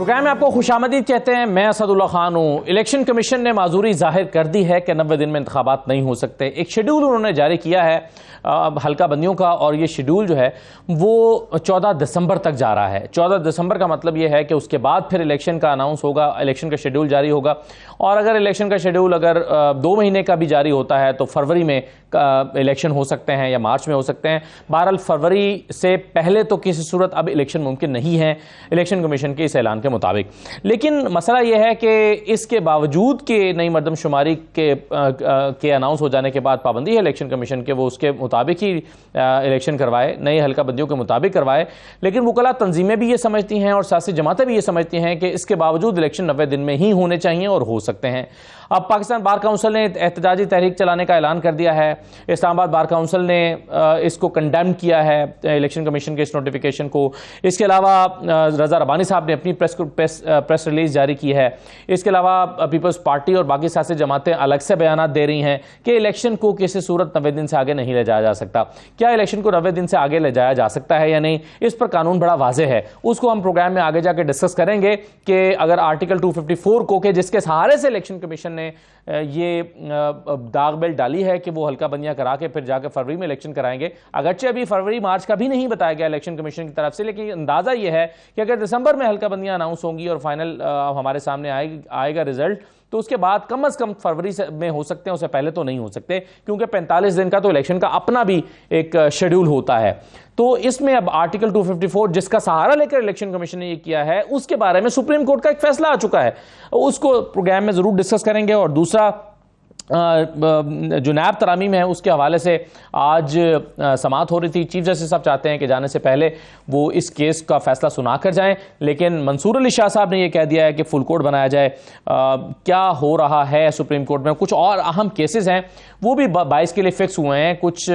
Programme में आपको खुशामदीद कहते हैं। मैं असदुल्ला खान हूँ। इलेक्शन कमीशन ने माजूरी जाहिर कर दी है कि 90 दिन में इंतखाबात नहीं हो सकते। एक शेड्यूल उन्होंने जारी किया है हल्का बंदियों का, और ये शेड्यूल जो है वो 14 दिसंबर तक जा रहा है। 14 दिसंबर का मतलब ये है कि उसके बाद फिर इलेक्शन का अनाउंस होगा, इलेक्शन का शेड्यूल जारी होगा। और अगर इलेक्शन का शेड्यूल अगर 2 महीने का भी जारी होता है तो फरवरी में इलेक्शन हो सकते हैं या मार्च में हो सकते हैं। बहरहाल फरवरी से पहले तो किसी सूरत अब इलेक्शन मुमकिन नहीं है इलेक्शन कमीशन के इस ऐलान के मुताबिक। लेकिन मसला यह है कि इसके बावजूद कि नई मरदमशुमारी के अनाउंस हो जाने के बाद पाबंदी है इलेक्शन कमीशन के, वो उसके मुताबिक ही इलेक्शन करवाए, नई हल्का बंदियों के मुताबिक करवाए। लेकिन वकला तंजीमें भी ये समझती हैं और सियासी जमातें भी ये समझती हैं कि इसके बावजूद इलेक्शन 90 दिन में ही होने चाहिए और हो सकते हैं। अब पाकिस्तान बार काउंसिल ने एहतजाजी तहरीक चलाने का ऐलान कर दिया है। इस्लामाबाद बार काउंसिल ने इसको कंडेम किया है इलेक्शन कमीशन के इस नोटिफिकेशन को। इसके अलावा रजा रबानी साहब ने अपनी प्रेस रिलीज जारी की है। इसके अलावा पीपल्स पार्टी और बाकी सियासी जमातें अलग से बयान दे रही हैं कि इलेक्शन को किसी सूरत 90 दिन से आगे नहीं ले जाया जा सकता। क्या इलेक्शन को 90 दिन से आगे ले जाया जा सकता है या नहीं, इस पर कानून बड़ा वाज़ेह है। उसको हम प्रोग्राम में आगे जाके डिस्कस करेंगे कि अगर आर्टिकल 254 को के जिसके सहारे से इलेक्शन कमीशन ने ये दाग बेल डाली है कि वो हल्का बंदियां करा के फिर जाकर फरवरी में इलेक्शन कराएंगे। अगरचे अभी फरवरी मार्च का भी नहीं बताया गया इलेक्शन कमीशन की तरफ से, लेकिन अंदाजा ये है कि अगर दिसंबर में हल्का बंदियां अनाउंस होंगी और फाइनल हमारे सामने आएगा रिजल्ट, तो उसके बाद कम से कम फरवरी में हो सकते हैं, उससे पहले तो नहीं हो सकते, क्योंकि 45 दिन का तो इलेक्शन का अपना भी एक शेड्यूल होता है। तो इसमें अब आर्टिकल 254 जिसका सहारा लेकर इलेक्शन कमीशन ने ये किया है, उसके बारे में सुप्रीम कोर्ट का एक फैसला आ चुका है, उसको प्रोग्राम में जरूर डिस्कस करेंगे। और दूसरा जो नायब तरामीम है उसके हवाले से आज समाअत हो रही थी। चीफ जस्टिस साहब चाहते हैं कि जाने से पहले वो इस केस का फैसला सुना कर जाएं, लेकिन मंसूर अली शाह साहब ने यह कह दिया है कि फुल कोर्ट बनाया जाए। क्या हो रहा है सुप्रीम कोर्ट में, कुछ और अहम केसेस हैं वो भी 22 के लिए फिक्स हुए हैं। कुछ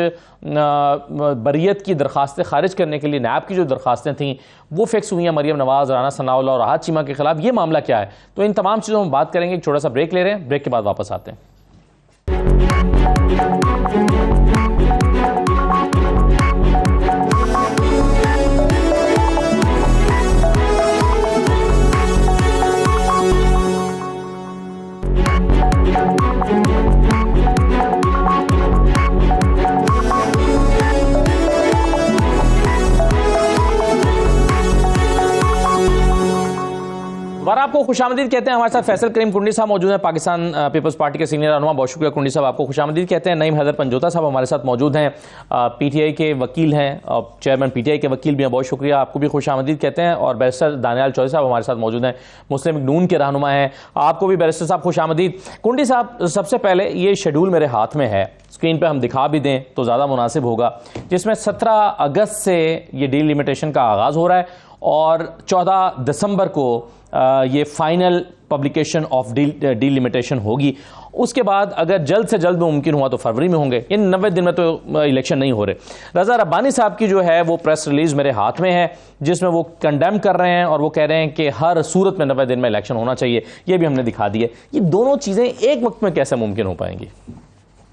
बरियत की दरखास्तें खारिज करने के लिए नायब की जो दरखास्तें थीं वो फिक्स हुई हैं, मरियम नवाज, राना सनाउल्लाह और राहत चीमा के खिलाफ। ये मामला क्या है, तो इन तमाम चीज़ों में बात करेंगे। एक छोटा सा ब्रेक ले रहे हैं, ब्रेक के बाद वापस आते हैं। दोबारा आपको खुशामदीद कहते हैं। हमारे साथ फैसल करीम कुंडी साहब मौजूद हैं, पाकिस्तान पीपल्स पार्टी के सीनियर रहनुमा। बहुत शुक्रिया कुंडी साहब, आपको खुशामदीद कहते हैं। नईम हैदर पंजोता साहब हमारे साथ मौजूद हैं, पीटीआई के वकील हैं और चेयरमैन पीटीआई के वकील भी हैं। बहुत शुक्रिया, आपको भी खुशामदीद कहते हैं। और बैरिस्टर दानियाल चौधरी साहब हमारे साथ मौजूद हैं, मुस्लिम नून के रहनुमा हैं। आपको भी बैरिस्टर साहब खुशामदीद। कुंडी साहब, सबसे पहले ये शेड्यूल मेरे हाथ में है, स्क्रीन पर हम दिखा भी दें तो ज़्यादा मुनासिब होगा, जिसमें 17 अगस्त से ये डीलिमिटेशन का आगाज़ हो रहा है और 14 दिसंबर को ये फाइनल पब्लिकेशन ऑफ डीलिमिटेशन होगी। उसके बाद अगर जल्द से जल्द मुमकिन हुआ तो फरवरी में होंगे। इन 90 दिन में तो इलेक्शन नहीं हो रहे। रजा रब्बानी साहब की जो है वो प्रेस रिलीज मेरे हाथ में है, जिसमें वो कंडेम कर रहे हैं और वो कह रहे हैं कि हर सूरत में 90 दिन में इलेक्शन होना चाहिए। ये भी हमने दिखा दी है। ये दोनों चीज़ें एक वक्त में कैसे मुमकिन हो पाएंगी?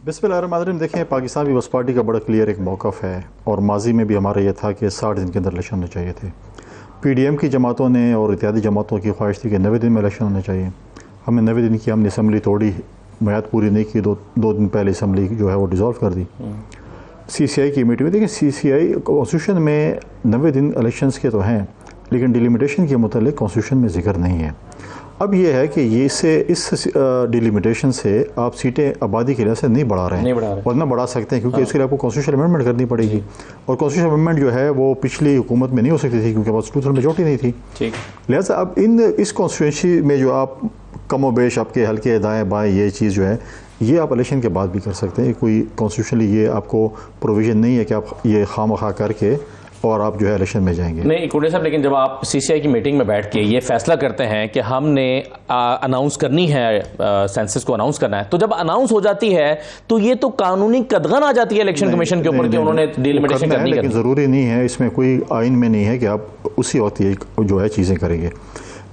बिस्मिल्लाहिर्रहमानिर्रहीम। देखें, पाकिस्तान पीपल्स पार्टी का बड़ा क्लियर एक मौक़िफ़ है और माजी में भी हमारा ये था कि 60 दिन के अंदर इलेक्शन होने चाहिए थे। पीडीएम की जमातों ने और इत्यादि जमातों की ख्वाहिश थी कि 90 दिन में इलेक्शन होने चाहिए। हमने 90 दिन की हमने असम्बली तोड़ी, मियाद पूरी नहीं की, दो दिन पहले असम्बली जो है वो डिज़ोल्व कर दी। सीसीआई की मीटिंग में देखिए, सीसीआई कॉन्स्टिट्यूशन में 90 दिन इलेक्शंस के तो हैं, लेकिन डिलिमिटेशन के मुतालिक कॉन्स्टिट्यूशन में जिक्र नहीं है। अब ये है कि ये से इस डिलिमिटेशन से आप सीटें आबादी के लिहाज से नहीं बढ़ा रहे हैं और ना बढ़ा सकते हैं, क्योंकि इसके लिए आपको कॉन्स्टिट्यूशन अमेंडमेंट करनी पड़ेगी और कॉन्स्टिट्यूशन अमेंडमेंट जो है वो पिछली हुकूमत में नहीं हो सकती थी क्योंकि कॉन्स्टिट्यूशन मेजॉरिटी नहीं थी। लिहाजा अब इस कॉन्स्टिट्यूंसी में जो आप कमो बेश आपके हल्के दाएँ बाएँ ये चीज़ जो है ये आप इलेक्शन के बाद भी कर सकते हैं। कोई कॉन्स्टिट्यूशनली ये आपको प्रोविज़न नहीं है कि आप ये खामखा करके और आप जो है इलेक्शन में जाएंगे। नहीं कुंडे साहब, लेकिन जब आप सीसीआई की मीटिंग में बैठ के ये फैसला करते हैं कि हमने अनाउंस करनी है, सेंसस को अनाउंस करना है, तो जब अनाउंस हो जाती है तो ये तो कानूनी कदगन आ जाती है इलेक्शन कमीशन के ऊपर कि उन्होंने डिलिमिटेशन करनी है। लेकिन ज़रूरी नहीं है, इसमें कोई आइन में नहीं है कि आप उसी वक्त ये जो है चीज़ें करेंगे।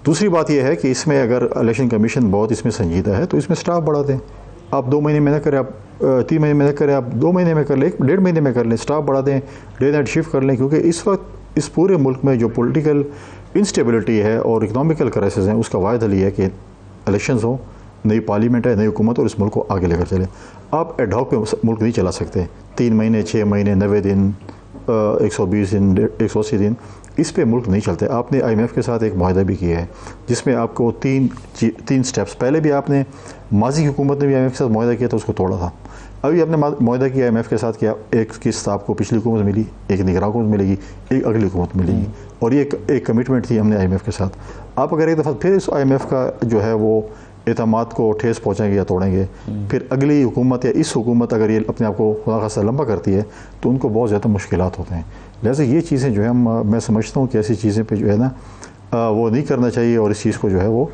दूसरी बात यह है कि इसमें अगर इलेक्शन कमीशन बहुत इसमें संजीदा है तो इसमें स्टाफ बढ़ा दें। आप 2 महीने में ना करें, आप 3 महीने में ना करें, आप 2 महीने में कर लें, 1.5 महीने में कर लें, स्टाफ बढ़ा दें, डे नाइट शिफ्ट कर लें, क्योंकि इस वक्त इस पूरे मुल्क में जो पॉलिटिकल इंस्टेबिलिटी है और इकनॉमिकल क्राइसिस हैं, उसका वाहिद हल ये है कि इलेक्शंस हो, नई पार्लियामेंट है, नई हुकूमत, और इस मुल्क को आगे लेकर चले। आप एडहॉक पे मुल्क नहीं चला सकते। 3 महीने, 6 महीने, 90 दिन, 120 दिन, 180 दिन, इस पे मुल्क नहीं चलते। आपने IMF के साथ एक मुआहदा भी किया है जिसमें आपको तीन स्टेप्स, पहले भी आपने माजी की हुकूमत ने भी IMF के साथ मुआहदा किया था, उसको तोड़ा था। अभी आपने मुआहदा किया IMF के साथ किया, एक किस्त आपको पिछली हुकूमत मिली, एक निगरान हुकूमत मिलेगी, एक अगली हुकूमत मिलेगी, और ये एक कमिटमेंट थी हमने IMF के साथ। आप अगर एक दफ़ा फिर इस IMF का जो है वो एतमाद को ठेस पहुँचाएंगे या तोड़ेंगे, फिर अगली हुकूमत या इस हुकूमत अगर ये अपने आप को खुदा खासा लंबा करती है तो उनको बहुत ज़्यादा मुश्किलात होते हैं। लिहाजा ये चीज़ें जो है मैं समझता हूँ कि ऐसी चीज़ें पे जो है ना वो नहीं करना चाहिए, और इस चीज़ को जो है वो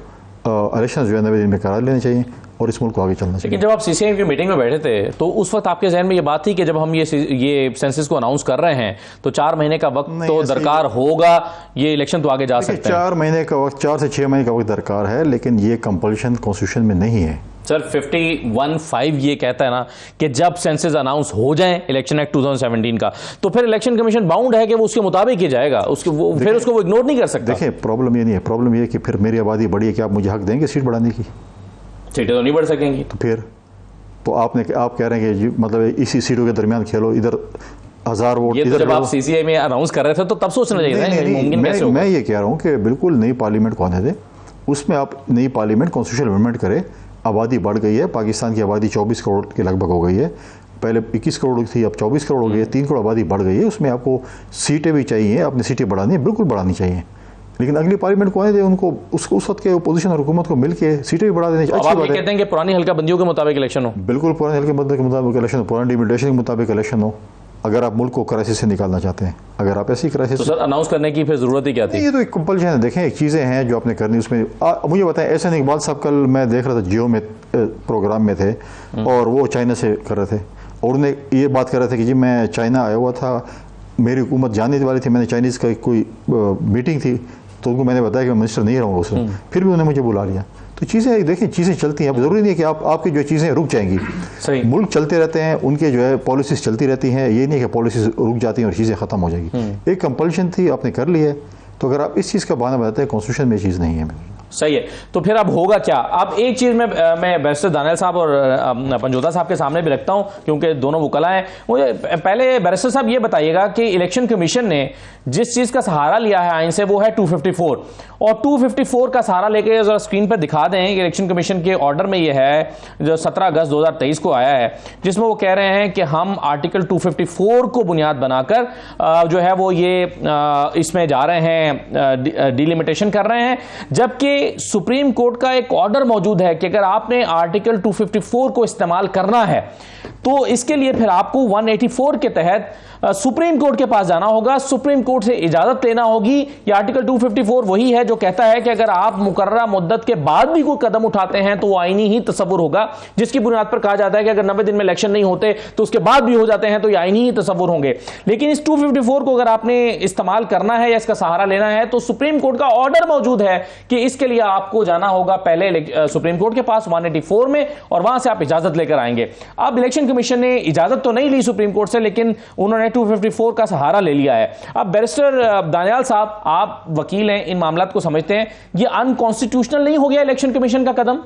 इलेक्शन जो है 90 दिन में करा लेने चाहिए और इस मुल्क को आगे चलना चाहिए। लेकिन जब आप CCIM की मीटिंग में बैठे थे तो उस वक्त आपके जहन में ये बात थी कि जब हम ये सेंसस को अनाउंस कर रहे हैं तो 4 महीने का वक्त तो दरकार होगा, ये इलेक्शन तो आगे जा सकते हैं। 4 महीने का वक्त, 4 से 6 महीने का वक्त दरकार है, लेकिन ये कंपल्शन कॉन्स्टिट्यूशन में नहीं है। सर 51(5) ये कहता है ना कि जब सेंसस अनाउंस हो जाएं इलेक्शन एक्ट 2017 का, तो फिर इलेक्शन कमीशन बाउंड है कि वो उसके मुताबिक ही जाएगा, फिर उसको वो इग्नोर नहीं कर सकता। देखिए प्रॉब्लम ये नहीं है, प्रॉब्लम ये है कि फिर मेरी आबादी बढ़ी है कि आप मुझे हक देंगे सीट बढ़ाने की? सीटें तो नहीं बढ़ सकेंगी। तो फिर तो आप कह रहे हैं कि मतलब इसी सीटों के दरमियान खेलो, इधर 1000 वोट इधर। जब आप CCI में अनाउंस कर रहे थे तो तब सोचना चाहिए। मैं ये कह रहा हूँ कि बिल्कुल नई पार्लियामेंट को आने दें, उसमें आप नई पार्लियामेंट कॉन्स्टिट्यूशनल अमेंडमेंट करें। आबादी बढ़ गई है, पाकिस्तान की आबादी 24 करोड़ के लगभग हो गई है, पहले 21 करोड़ थी, अब 24 करोड़ हो गई है, 3 करोड़ आबादी बढ़ गई है। उसमें आपको सीटें भी चाहिए, अपनी सीटें बढ़ानी है, बिल्कुल बढ़ानी चाहिए, लेकिन अगली पार्लियामेंट को आने दें उनको, उस वक्त के अपोजिशन और हुकूमत को मिलकर सीटें भी बढ़ा देनी चाहिए। अच्छी बात है। कहते हैं कि पुरानी हल्का बंदियों के मुताबिक इलेक्शन हो, बिल्कुल पुरानी हल्के बंदियों के मुताबिक इलेक्शन हो, पुरानी डिमिटेशन के मुताबिक इलेक्शन हो, अगर आप मुल्क को क्राइसिस से निकालना चाहते हैं। अगर आप ऐसी क्राइसिस, तो सर अनाउंस करने की फिर जरूरत ही क्या थी? ये तो एक कंपल्शन है। देखें, एक चीज़ें हैं जो आपने करनी, उसमें मुझे बताएं, एहसान इकबाल साहब कल मैं देख रहा था जियो में प्रोग्राम में थे और वो चाइना से कर रहे थे, और उन्हें ये बात कर रहे थे कि जी मैं चाइना आया हुआ था, मेरी हुकूमत जानने वाली थी, मैंने चाइनीज़ का कोई मीटिंग थी तो उनको मैंने बताया कि मैं मिनिस्टर नहीं रहूँगा उसमें, फिर भी उन्होंने मुझे बुला लिया। तो चीज़ें देखिए, चीज़ें चलती हैं। अब ज़रूरी नहीं है कि आपकी जो चीज़ें रुक जाएंगी। सही, मुल्क चलते रहते हैं, उनके जो है पॉलिसीज चलती रहती हैं, ये नहीं कि पॉलिसीज रुक जाती हैं और चीज़ें ख़त्म हो जाएगी। एक कंपल्शन थी, आपने कर ली है, तो अगर आप इस चीज़ का बहाना बनाते हैं, कॉन्स्टिट्यूशन में चीज़ नहीं है। सही है, तो फिर अब होगा क्या? अब एक चीज़ मैं बैरिस्टर दानियाल साहब और पंजोता साहब के सामने भी रखता हूं क्योंकि दोनों वकला हैं। मुझे पहले बैरिस्टर साहब ये बताइएगा कि इलेक्शन कमीशन ने जिस चीज़ का सहारा लिया है आइन से वो है 254, और 254 का सहारा लेके जरा स्क्रीन पर दिखा दें कि इलेक्शन कमीशन के ऑर्डर में ये है जो 17 अगस्त 2023 को आया है, जिसमें वो कह रहे हैं कि हम आर्टिकल 254 को बुनियाद बनाकर जो है वो ये इसमें जा रहे हैं, डिलिमिटेशन कर रहे हैं, जबकि सुप्रीम कोर्ट का एक ऑर्डर मौजूद है कि अगर आपने आर्टिकल 254 को इस्तेमाल करना है तो इसके लिए फिर आपको 184 के तहत सुप्रीम कोर्ट के पास जाना होगा, सुप्रीम कोर्ट से इजाजत लेना होगी। ये आर्टिकल 254 वही है जो कहता है कि अगर आप मुकर्ररा मुद्दत के बाद भी कोई कदम उठाते हैं तो वो आईनी ही तसव्वुर होगा, जिसकी बुनियाद पर कहा जाता है कि अगर 90 दिन में इलेक्शन नहीं होते तो उसके बाद भी हो जाते हैं तो ये आईनी ही तसव्वुर होंगे। लेकिन इस 254 को अगर आपने इस्तेमाल करना है या इसका सहारा लेना है तो सुप्रीम कोर्ट का ऑर्डर मौजूद है कि इसके लिए आपको जाना होगा पहले सुप्रीम कोर्ट के पास 184 में, और वहां से आप इजाजत लेकर आएंगे। अब इलेक्शन कमीशन ने इजाजत तो नहीं ली सुप्रीम कोर्ट से, लेकिन उन्होंने 254 का सहारा ले लिया है। अब बैरिस्टर दानियाल साहब, आप वकील हैं, इन मामलात को समझते हैं, ये अनकॉन्स्टिट्यूशनल नहीं हो गया इलेक्शन कमीशन का कदम?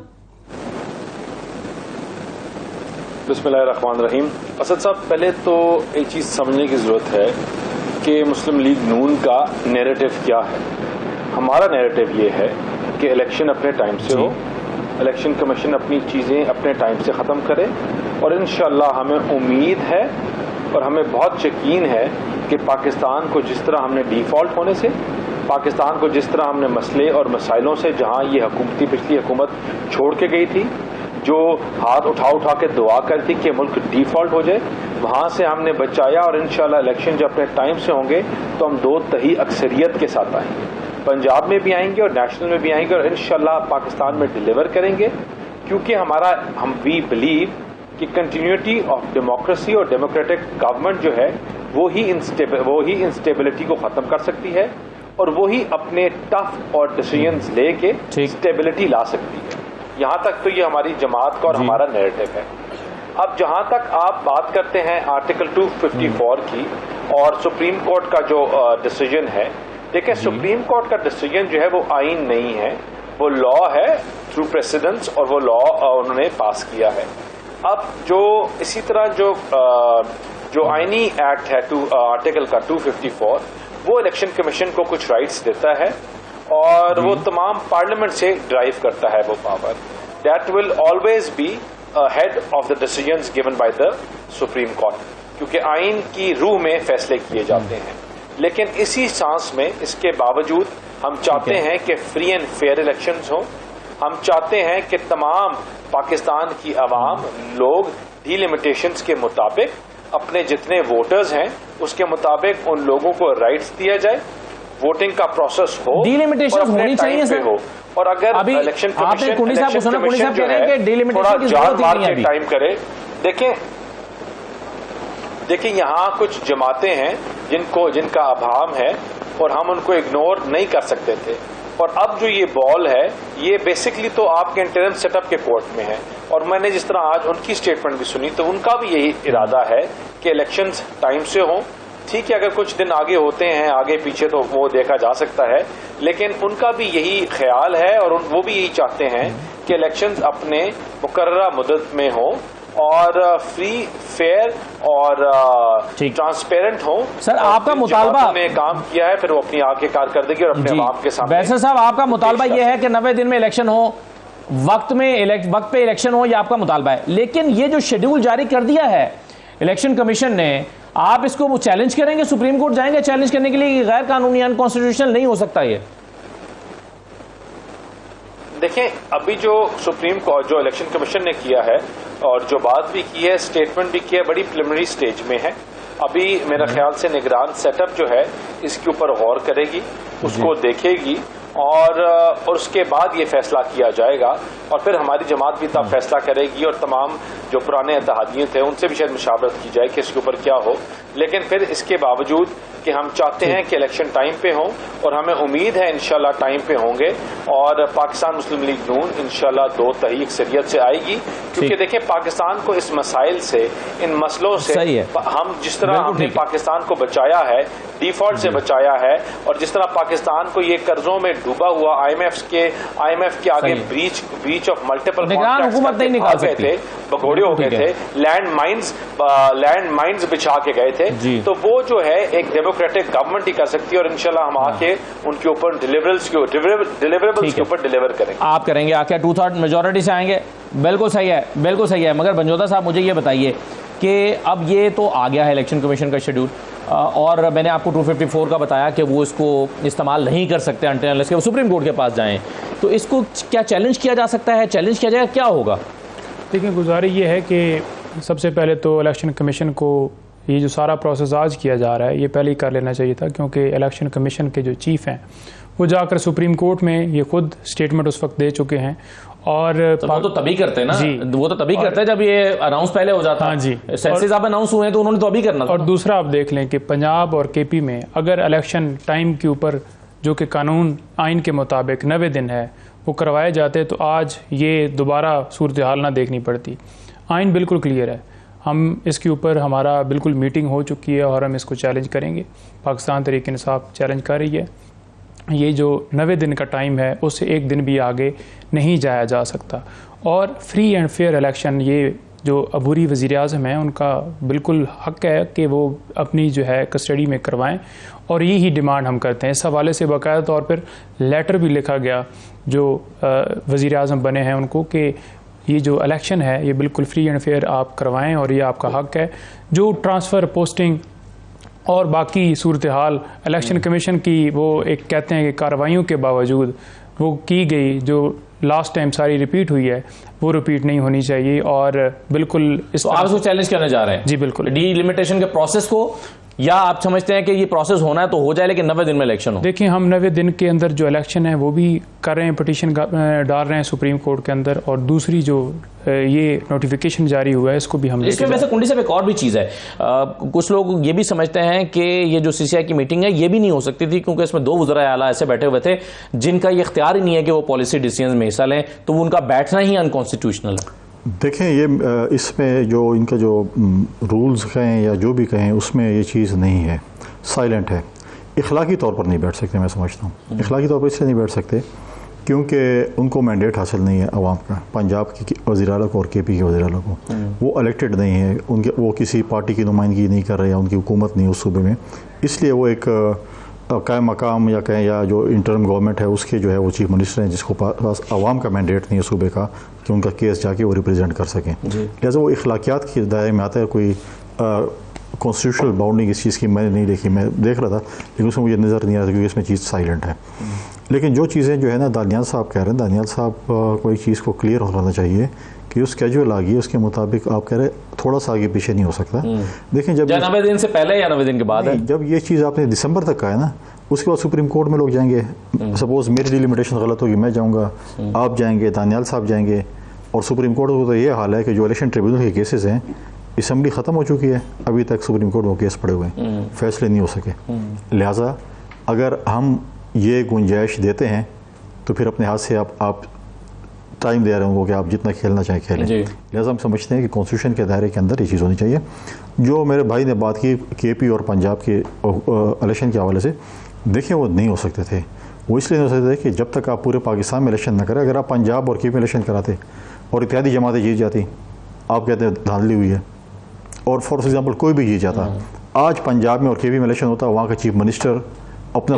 बिस्मिल्लाहिर्रहमानिर्रहीम। असद साहब, पहले तो एक चीज समझने की जरूरत है कि मुस्लिम लीग नून का नैरेटिव क्या है। हमारा नैरेटिव ये है कि इलेक्शन अपने टाइम से हो, इलेक्शन कमीशन अपनी चीजें अपने टाइम से खत्म करे, और इंशाअल्लाह हमें उम्मीद है और हमें बहुत यकीन है कि पाकिस्तान को जिस तरह हमने डिफॉल्ट होने से, पाकिस्तान को जिस तरह हमने मसले और मसाइलों से, जहां ये हुकूमती पिछली हुकूमत छोड़ के गई थी, जो हाथ उठा के दुआ करती कि मुल्क डिफॉल्ट हो जाए, वहां से हमने बचाया, और इंशाअल्लाह इलेक्शन जब अपने टाइम से होंगे तो हम 2/3 अक्सरियत के साथ आएंगे, पंजाब में भी आएंगे और नेशनल में भी आएंगे, और इंशाअल्लाह पाकिस्तान में डिलीवर करेंगे, क्योंकि वी बिलीव कि कंटिन्यूटी ऑफ डेमोक्रेसी और डेमोक्रेटिक गवर्नमेंट जो है वो ही इंस्टेबिलिटी को खत्म कर सकती है, और वो ही अपने टफ और डिसीजंस लेके स्टेबिलिटी ला सकती है। यहां तक तो ये हमारी जमात का और हमारा नैरेटिव है। अब जहां तक आप बात करते हैं आर्टिकल 254 की और सुप्रीम कोर्ट का जो डिसीजन है, देखिए सुप्रीम कोर्ट का डिसीजन जो है वो आइन नहीं है, वो लॉ है थ्रू प्रेसिडेंस, और वो लॉ उन्होंने पास किया है। अब जो इसी तरह जो आईनी एक्ट है आर्टिकल का 254, वो इलेक्शन कमीशन को कुछ राइट्स देता है और वो तमाम पार्लियामेंट से ड्राइव करता है वो power. That will always be head of the decisions given by the supreme court, क्योंकि आइन की रूह में फैसले किए जाते हैं। लेकिन इसी सांस में इसके बावजूद हम चाहते हैं कि फ्री एंड फेयर इलेक्शंस हो। हम चाहते हैं कि तमाम पाकिस्तान की आवाम लोग डिलिमिटेशंस के मुताबिक अपने जितने वोटर्स हैं उसके मुताबिक उन लोगों को राइट्स दिया जाए, वोटिंग का प्रोसेस हो, डिलिमिटेशन होनी चाहिए सर। हो। और अगर अभी इलेक्शन आपने कुंडी साहब को सुना, कुंडी साहब कह रहे हैं कि डिलिमिटेशन की जरूरत ही नहीं है, टाइम करे। देखिए यहाँ कुछ जमातें हैं जिनका अभाव है और हम उनको इग्नोर नहीं कर सकते थे, और अब जो ये बॉल है ये बेसिकली तो आपके इंटरिम सेटअप के कोर्ट में है। और मैंने जिस तरह आज उनकी स्टेटमेंट भी सुनी तो उनका भी यही इरादा है कि इलेक्शंस टाइम से हों। ठीक है, अगर कुछ दिन आगे होते हैं आगे पीछे तो वो देखा जा सकता है, लेकिन उनका भी यही ख्याल है और वो भी यही चाहते हैं कि इलेक्शंस अपने मुकर्ररा मुद्दत में हो और फ्री फेयर और ट्रांसपेरेंट हो। सर आपका मुतालबा ने काम किया है, फिर वो अपनी आगे कारकर्दगी और अपने आवाम के सामने। बैसर साहब आपका मुतालबा यह है कि 90 दिन में इलेक्शन हो, वक्त पे इलेक्शन हो, यह आपका मुतालबा है। लेकिन ये जो शेड्यूल जारी कर दिया है इलेक्शन कमीशन ने, आप इसको चैलेंज करेंगे? सुप्रीम कोर्ट जाएंगे चैलेंज करने के लिए? गैर कानूनी अनकॉन्स्टिट्यूशनल नहीं हो सकता ये? देखें, अभी जो सुप्रीम कोर्ट जो इलेक्शन कमीशन ने किया है और जो बात भी की है, स्टेटमेंट भी किया है, बड़ी प्रिलिमिनरी स्टेज में है। अभी मेरा ख्याल से निगरान सेटअप जो है इसके ऊपर गौर करेगी, उसको देखेगी और उसके बाद ये फैसला किया जाएगा। और फिर हमारी जमात भी तब फैसला करेगी और तमाम जो पुराने इत्तेहादियत थे उनसे भी शायद मुशावरत की जाए कि इसके ऊपर क्या हो। लेकिन फिर इसके बावजूद कि हम चाहते हैं कि इलेक्शन टाइम पे हो और हमें उम्मीद है इंशाल्लाह टाइम पे होंगे और पाकिस्तान मुस्लिम लीग नून इंशाल्लाह 2 तहरीक शरीयत से आएगी। क्योंकि देखिए पाकिस्तान को इस मसाइल से, इन मसलों से हम जिस तरह हमने पाकिस्तान को बचाया है, डिफॉल्ट से बचाया है, और जिस तरह पाकिस्तान को ये कर्जों में डूबा हुआ IMF के आगे ब्रीच ऑफ मल्टीपल हुकूमत नहीं निकाल सकती, भगोड़े हो गए थे, लैंड माइंस बिछा के गए थे, तो वो जो है एक डेमोक्रेटिक गवर्नमेंट ही कर सकती है और इंशाल्लाह हम आके उनके ऊपर डिलीवरेबल्स के ऊपर डिलीवर करेंगे। आप करेंगे आके 2/3 मेजोरिटी से आएंगे? बिल्कुल सही है, बिल्कुल सही है। मगर बनजोदा साहब मुझे ये बताइए कि अब ये तो आ गया है इलेक्शन कमीशन का शेड्यूल, और मैंने आपको 254 का बताया कि वो इसको इस्तेमाल नहीं कर सकते अनटिल अनलेस के सुप्रीम कोर्ट के पास जाएं, तो इसको क्या चैलेंज किया जा सकता है? चैलेंज किया जाएगा, क्या होगा? देखिए, गुजारिश ये है कि सबसे पहले तो इलेक्शन कमीशन को ये जो सारा प्रोसेस आज किया जा रहा है ये पहले ही कर लेना चाहिए था, क्योंकि इलेक्शन कमीशन के जो चीफ हैं वो जाकर सुप्रीम कोर्ट में ये खुद स्टेटमेंट उस वक्त दे चुके हैं। और तो वो तो तभी करते हैं ना जी, वो तो तभी करते हैं जब ये अनाउंस पहले हो जाता है। हाँ जी, सेंसस अब अनाउंस हुए हैं तो उन्होंने तो अभी करना था। और दूसरा आप देख लें कि पंजाब और KP में अगर इलेक्शन टाइम के ऊपर जो कि कानून आइन के मुताबिक 90 दिन है वो करवाए जाते तो आज ये दोबारा सूरत हाल ना देखनी पड़ती। आइन बिल्कुल क्लियर है, हम इसके ऊपर हमारा बिल्कुल मीटिंग हो चुकी है और हम इसको चैलेंज करेंगे। पाकिस्तान तहरीक इंसाफ चैलेंज कर रही है। ये जो 90 दिन का टाइम है उससे एक दिन भी आगे नहीं जाया जा सकता। और फ्री एंड फेयर इलेक्शन, ये जो अबूरी वज़ीर-ए-आज़म हैं उनका बिल्कुल हक है कि वो अपनी जो है कस्टडी में करवाएं, और यही डिमांड हम करते हैं। इस हवाले से बाकायदा तौर पर लेटर भी लिखा गया जो वज़ीर-ए-आज़म बने हैं उनको कि ये जो इलेक्शन है ये बिल्कुल फ्री एंड फेयर आप करवाएं और ये आपका हक है। जो ट्रांसफ़र, पोस्टिंग और बाकी सूरत हाल इलेक्शन कमीशन की वो एक कहते हैं कि कार्रवाइयों के बावजूद वो की गई जो लास्ट टाइम सारी रिपीट हुई है वो रिपीट नहीं होनी चाहिए। और बिल्कुल इस तो आप उसको चैलेंज करने जा रहे हैं? जी बिल्कुल। डिलिमिटेशन के प्रोसेस को, या आप समझते हैं कि ये प्रोसेस होना है तो हो जाए लेकिन 90 दिन में इलेक्शन हो? देखिए, हम 90 दिन के अंदर जो इलेक्शन है वो भी कर रहे हैं, पिटीशन डाल रहे हैं सुप्रीम कोर्ट के अंदर, और दूसरी जो ये नोटिफिकेशन जारी हुआ है इसको भी हम इसमें वैसे कुंडी साहब एक और भी चीज़ है, कुछ लोग ये भी समझते हैं कि ये जो CCI की मीटिंग है ये भी नहीं हो सकती थी क्योंकि इसमें 2 वज़राए आला ऐसे बैठे हुए थे जिनका ये इख्तियार ही नहीं है कि वो पॉलिसी डिसीजन में हिस्सा लें, तो उनका बैठना ही अनकॉन्स्टिट्यूशनल है। देखें ये इसमें जो इनका जो रूल्स कहें या जो भी कहें उसमें ये चीज़ नहीं है, साइलेंट है। इखलाकी तौर पर नहीं बैठ सकते, मैं समझता हूँ इखलाकी तौर पर इसलिए नहीं बैठ सकते क्योंकि उनको मैंडेट हासिल नहीं है अवाम का, पंजाब की वज़ीर आला को और KP के वज़ीर आला को। वो इलेक्टेड नहीं है, उनके वो किसी पार्टी की नुमाइंदगी नहीं कर रहे हैं, उनकी हुकूमत नहीं उस सूबे में, इसलिए वो एक कायम मकाम या कहें या जो इंटरम गवर्नमेंट है उसके जो है वो चीफ मिनिस्टर हैं जिसको पास अवाम का मैंडेट नहीं है सूबे का कि उनका केस जाके वो रिप्रेजेंट कर सकें। लिहाजा वो इखलाकियात के दायरे में आता है। कोई कॉन्स्टिट्यूशनल बाउंडिंग इस चीज़ की मैंने नहीं देखी, मैं देख रहा था लेकिन उसमें मुझे नज़र नहीं आ रहा क्योंकि इसमें चीज़ साइलेंट है। लेकिन जो चीज़ें जो है ना दानियाल साहब कह रहे हैं, दानियाल साहब को एक चीज़ को क्लियर होना चाहिए कि उस स्केड्यूल आ गई उसके मुताबिक आप कह रहे थोड़ा सा आगे पीछे नहीं हो सकता। देखें जब 90 दिन से पहले या 90 दिन के बाद है, जब ये चीज़ आपने दिसंबर तक का है ना, उसके बाद सुप्रीम कोर्ट में लोग जाएंगे। सपोज मेरी डिलिमिटेशन गलत होगी, मैं जाऊँगा, आप जाएंगे, दानियाल साहब जाएंगे, और सुप्रीम कोर्ट को तो ये हाल है कि जो इलेक्शन ट्रिब्यूनल के केसेस हैं, असम्बली ख़त्म हो चुकी है, अभी तक सुप्रीम कोर्ट में वो केस पड़े हुए हैं, फैसले नहीं हो सके। लिहाजा अगर हम ये गुंजाइश देते हैं तो फिर अपने हाथ से आप टाइम दे रहे होंगे कि आप जितना खेलना चाहें खेलें। लिहाजा हम समझते हैं कि कॉन्स्टिट्यूशन के दायरे के अंदर ये चीज़ होनी चाहिए। जो मेरे भाई ने बात की KP और पंजाब के इलेक्शन के हवाले से, देखें वो नहीं हो सकते थे। वो इसलिए नहीं हो सकते थे कि जब तक आप पूरे पाकिस्तान में इलेक्शन न करें, अगर आप पंजाब और KP में इलेक्शन कराते और इत्यादी जमातें जीत जाती, आप कहते हैं धांधली हुई है, और फॉर एग्जाम्पल कोई भी जीत जाता, आज पंजाब में और KP में इलेक्शन होता, वहाँ का चीफ मिनिस्टर अपना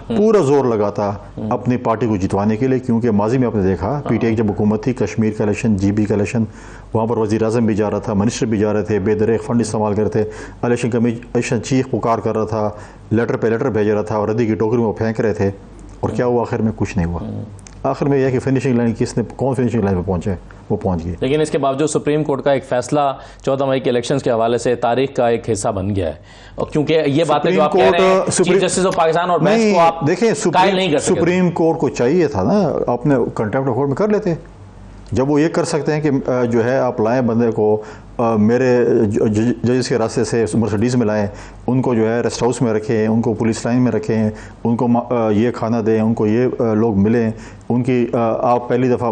पूरा जोर लगाता अपनी पार्टी को जितवाने के लिए, क्योंकि माजी में आपने देखा PTI की जब हुकूमत थी, कश्मीर का इलेक्शन, GB का इलेक्शन, वहाँ पर वज़ीर आज़म भी जा रहा था, मिनिस्टर भी जा रहे थे, बेदरेक फंड इस्तेमाल कर रहे थे, इलेक्शन कमीशन चीख पुकार कर रहा था, लेटर पे लेटर भेज रहा था और रद्दी की टोकरी में वो फेंक रहे थे, और क्या हुआ आखिर में? कुछ नहीं हुआ। आखिर में यह कि फिनिशिंग लाइन कौन फिनिशिंग लाइन पे पहुंचे, वो पहुंच गए। लेकिन इसके बावजूद सुप्रीम कोर्ट का एक फैसला 14 मई के इलेक्शंस के हवाले से तारीख का एक हिस्सा बन गया है, और क्योंकि ये बातें जो आप कह रहे हैं चीफ जस्टिस ऑफ पाकिस्तान और बहस को आप देखें, सुप्रीम कोर्ट को चाहिए था ना अपने कंटेम्प्ट ऑफ कोर्ट में कर लेते। जब वो ये कर सकते हैं कि जो है आप लाएं बंदे को मेरे जजेस के रास्ते से मर्सिडीज़ में लाएं, उनको जो है रेस्ट हाउस में रखें, उनको पुलिस लाइन में रखें, उनको ये खाना दें, उनको ये लोग मिलें, उनकी आप पहली दफ़ा,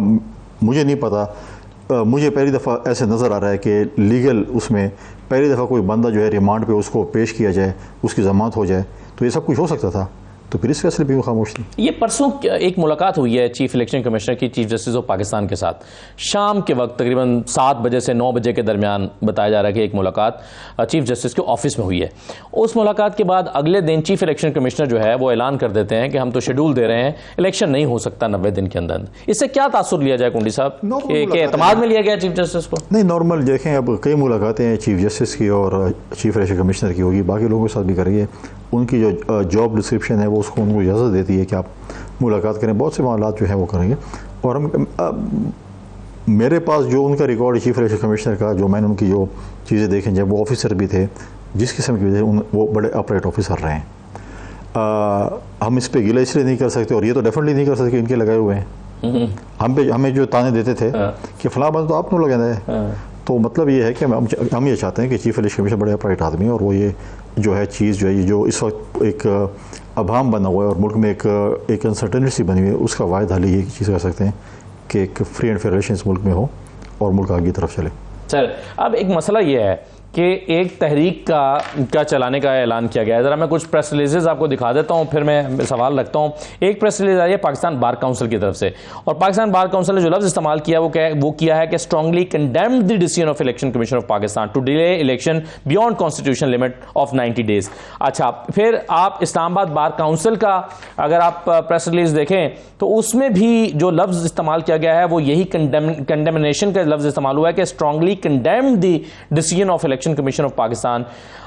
मुझे नहीं पता, मुझे पहली दफ़ा ऐसे नज़र आ रहा है कि लीगल उसमें पहली दफ़ा कोई बंदा जो है रिमांड पे उसको पेश किया जाए, उसकी ज़मानत हो जाए, तो ये सब कुछ हो सकता था, तो फिर इस फैसले भी वो खामोश थी। ये परसों एक मुलाकात हुई है चीफ इलेक्शन कमिश्नर की चीफ जस्टिस ऑफ पाकिस्तान के साथ, शाम के वक्त तकरीबन 7 बजे से 9 बजे के दरमियान बताया जा रहा है कि एक मुलाकात चीफ जस्टिस के ऑफिस में हुई है। उस मुलाकात के बाद अगले दिन चीफ इलेक्शन कमिश्नर जो है वो ऐलान कर देते हैं कि हम तो शेड्यूल दे रहे हैं, इलेक्शन नहीं हो सकता 90 दिन के अंदर। इससे क्या तासुर लिया जाए कुंडी साहब, कि एतमाद में लिया गया चीफ जस्टिस को? नहीं, नॉर्मल देखें, अब कई मुलाकातें हैं चीफ जस्टिस की और चीफ इलेक्शन कमिश्नर की होगी, बाकी लोगों के साथ भी करेंगे। उनकी जो जॉब डिस्क्रिप्शन है वो उसको उनको इजाज़त देती है कि आप मुलाकात करें, बहुत से मामलात जो है वो करेंगे। और हम मेरे पास जो उनका रिकॉर्ड चीफ इलेक्शन कमिश्नर का, जो मैंने उनकी जो चीज़ें देखें, जब वो ऑफिसर भी थे, जिस किस्म की वजह वो बड़े अपराइट ऑफिसर रहे हैं। हम इस पर गिला इसलिए नहीं कर सकते, और ये तो डेफिनेटली नहीं कर सकते कि इनके लगाए हुए हैं। हमें जो ताने देते थे कि फलां बंदा तो आपने लगाना है, तो मतलब ये है कि हम ये चाहते हैं कि चीफ इलेक्शन कमिश्नर बड़े अपराइट आदमी है, और वो ये जो है चीज़ जो है ये जो इस वक्त एक अभाम बना हुआ है और मुल्क में एक अनसर्टेनिटी बनी हुई है, उसका वाहिद हल ये चीज़ कर सकते हैं कि एक फ्री एंड फेयर इलेक्शन मुल्क में हो और मुल्क आगे की तरफ चले। सर, अब एक मसला ये है कि एक तहरीक का चलाने का ऐलान किया गया है। ज़रा मैं कुछ प्रेस रिलीजेज आपको दिखा देता हूँ, फिर मैं सवाल रखता हूँ। एक प्रेस रिलीज आई है पाकिस्तान बार काउंसिल की तरफ से, और पाकिस्तान बार काउंसिल ने जो लफ्ज़ इस्तेमाल किया वो किया है कि strongly condemned the decision of election commission of Pakistan to delay election beyond constitution limit of 90 days. अच्छा, फिर आप इस्लामाबाद बार काउंसिल का अगर आप प्रेस रिलीज देखें तो उसमें भी जो लफ्ज़ इस्तेमाल किया गया है वो यही कंडेमनेशन का लफ्ज़ इस्तेमाल हुआ है कि strongly condemned the decision of election commission of Pakistan.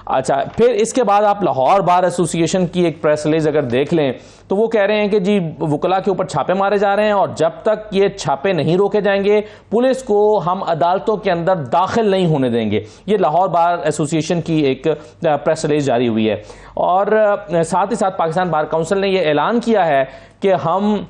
अच्छा, फिर इसके बाद आप लाहौर बार एसोसिएशन की एक प्रेस रिलीज अगर देख लें तो वो कह रहे हैं कि जी वकला के ऊपर छापे मारे जा रहे हैं, और जब तक ये छापे नहीं रोके जाएंगे पुलिस को हम अदालतों के अंदर दाखिल नहीं होने देंगे। ये लाहौर बार एसोसिएशन की एक प्रेस रिलीज जारी हुई है। और साथ ही साथ पाकिस्तान बार काउंसिल ने यह ऐलान किया है कि हम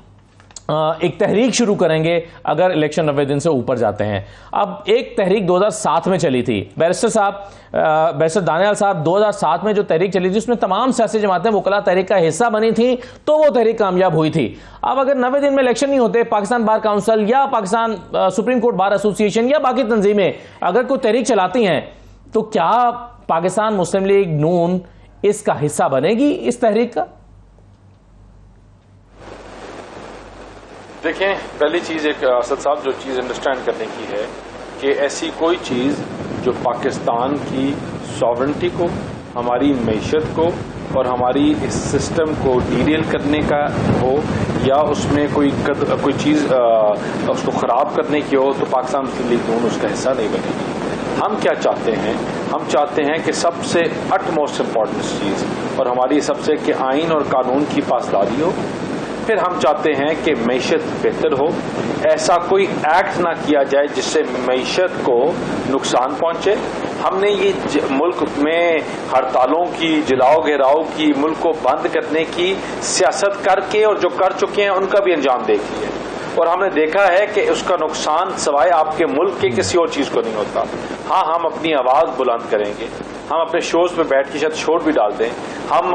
एक तहरीक शुरू करेंगे अगर इलेक्शन 90 दिन से ऊपर जाते हैं। अब एक तहरीक 2007 में चली थी, बैरिस्टर दानियाल साहब, 2007 में जो तहरीक चली थी उसमें तमाम सियासी जमातें वकला तहरीक का हिस्सा बनी थी, तो वो तहरीक कामयाब हुई थी। अब अगर 90 दिन में इलेक्शन नहीं होते, पाकिस्तान बार काउंसिल या Pakistan supreme court bar association या बाकी तंजीमें अगर कोई तहरीक चलाती हैं, तो क्या पाकिस्तान मुस्लिम लीग नून इसका हिस्सा बनेगी इस तहरीक का? देखें, पहली चीज़ एक असद साहब जो चीज़ अंडरस्टैंड करने की है कि ऐसी कोई चीज़ जो पाकिस्तान की सॉवरेंटी को, हमारी मईशत को और हमारी इस सिस्टम को डीरेल करने का हो या उसमें कोई चीज़ उसको ख़राब करने की हो, तो पाकिस्तान मुस्लिम लीग नून उसका हिस्सा नहीं बनेगी। हम क्या चाहते हैं? हम चाहते हैं कि सबसे अटमोस्ट इम्पॉर्टेंट चीज़ और हमारी सबसे कि आइन और कानून की पासदारी हो। फिर हम चाहते हैं कि मईशत बेहतर हो, ऐसा कोई एक्ट ना किया जाए जिससे मईशत को नुकसान पहुंचे। हमने ये मुल्क में हड़तालों की, जलाओ घेराव की, मुल्क को बंद करने की सियासत करके और जो कर चुके हैं उनका भी अंजाम देख लिया और हमने देखा है कि उसका नुकसान सवाए आपके मुल्क के किसी और चीज को नहीं होता। हाँ, हम अपनी आवाज बुलंद करेंगे, हम अपने शोज पे बैठ के शायद शोर भी डाल दें, हम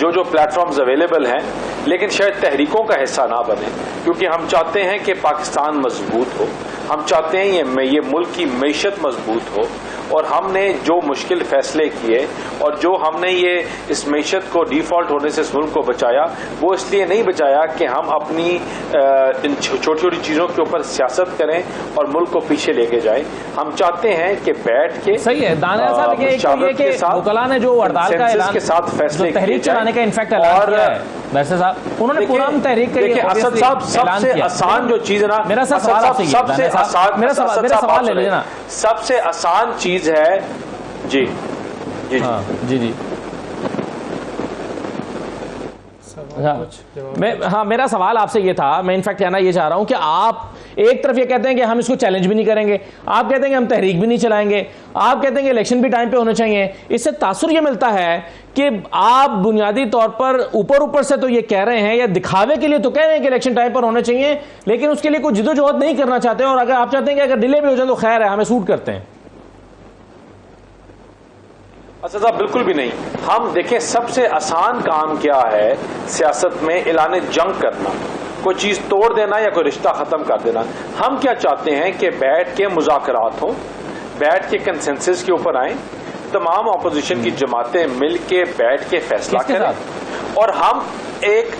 जो प्लेटफॉर्म्स अवेलेबल हैं, लेकिन शायद तहरीकों का हिस्सा ना बने, क्योंकि हम चाहते हैं कि पाकिस्तान मजबूत हो, हम चाहते हैं ये मुल्क की मईशत मजबूत हो और हमने जो मुश्किल फैसले किए और जो हमने ये इस मईशत को डिफॉल्ट होने से इस मुल्क को बचाया, वो इसलिए नहीं बचाया कि हम अपनी इन छोटी छोटी चीजों के ऊपर सियासत करें और मुल्क को पीछे लेके जाएं। हम चाहते हैं कि बैठ के सही है दानियाल साहब के वकला ने जो हड़ताल का ऐलान के साथ फैसले तहरीक चलाने का इनफैक्ट ऐलान किया है, वैसे साहब उन्होंने पूरा तहरीक के लिए असद साहब सबसे आसान जो चीज है ना, मेरा सवाल आपसे मेरा सवाल ले लेना, सबसे आसान चीज है जी जी जी जी हाँ, मेरा सवाल आपसे ये था, मैं इनफैक्ट कहना ये चाह रहा हूं कि आप एक तरफ ये कहते हैं कि हम इसको चैलेंज भी नहीं करेंगे, आप कहते हैं कि हम तहरीक भी नहीं चलाएंगे, आप कहते हैं कि इलेक्शन भी टाइम पे होने चाहिए। इससे तासुर ये मिलता है कि आप बुनियादी तौर पर ऊपर से तो ये कह रहे हैं या दिखावे के लिए तो कह रहे हैं कि इलेक्शन टाइम पर होने चाहिए, लेकिन उसके लिए कोई जिद्दोजहद नहीं करना चाहते, और अगर आप चाहते हैं कि अगर डिले भी हो जाए तो खैर है, हमें सूट करते हैं। अच्छा साहब, बिल्कुल भी नहीं। हम देखें, सबसे आसान काम क्या है सियासत में? ऐलान जंग करना, कोई चीज तोड़ देना या कोई रिश्ता खत्म कर देना। हम क्या चाहते हैं कि बैठ के मुज़ाकरात हो, बैठ के कंसेंसस के ऊपर आए, तमाम अपोजिशन की जमातें मिल के बैठ के फैसला करें और हम एक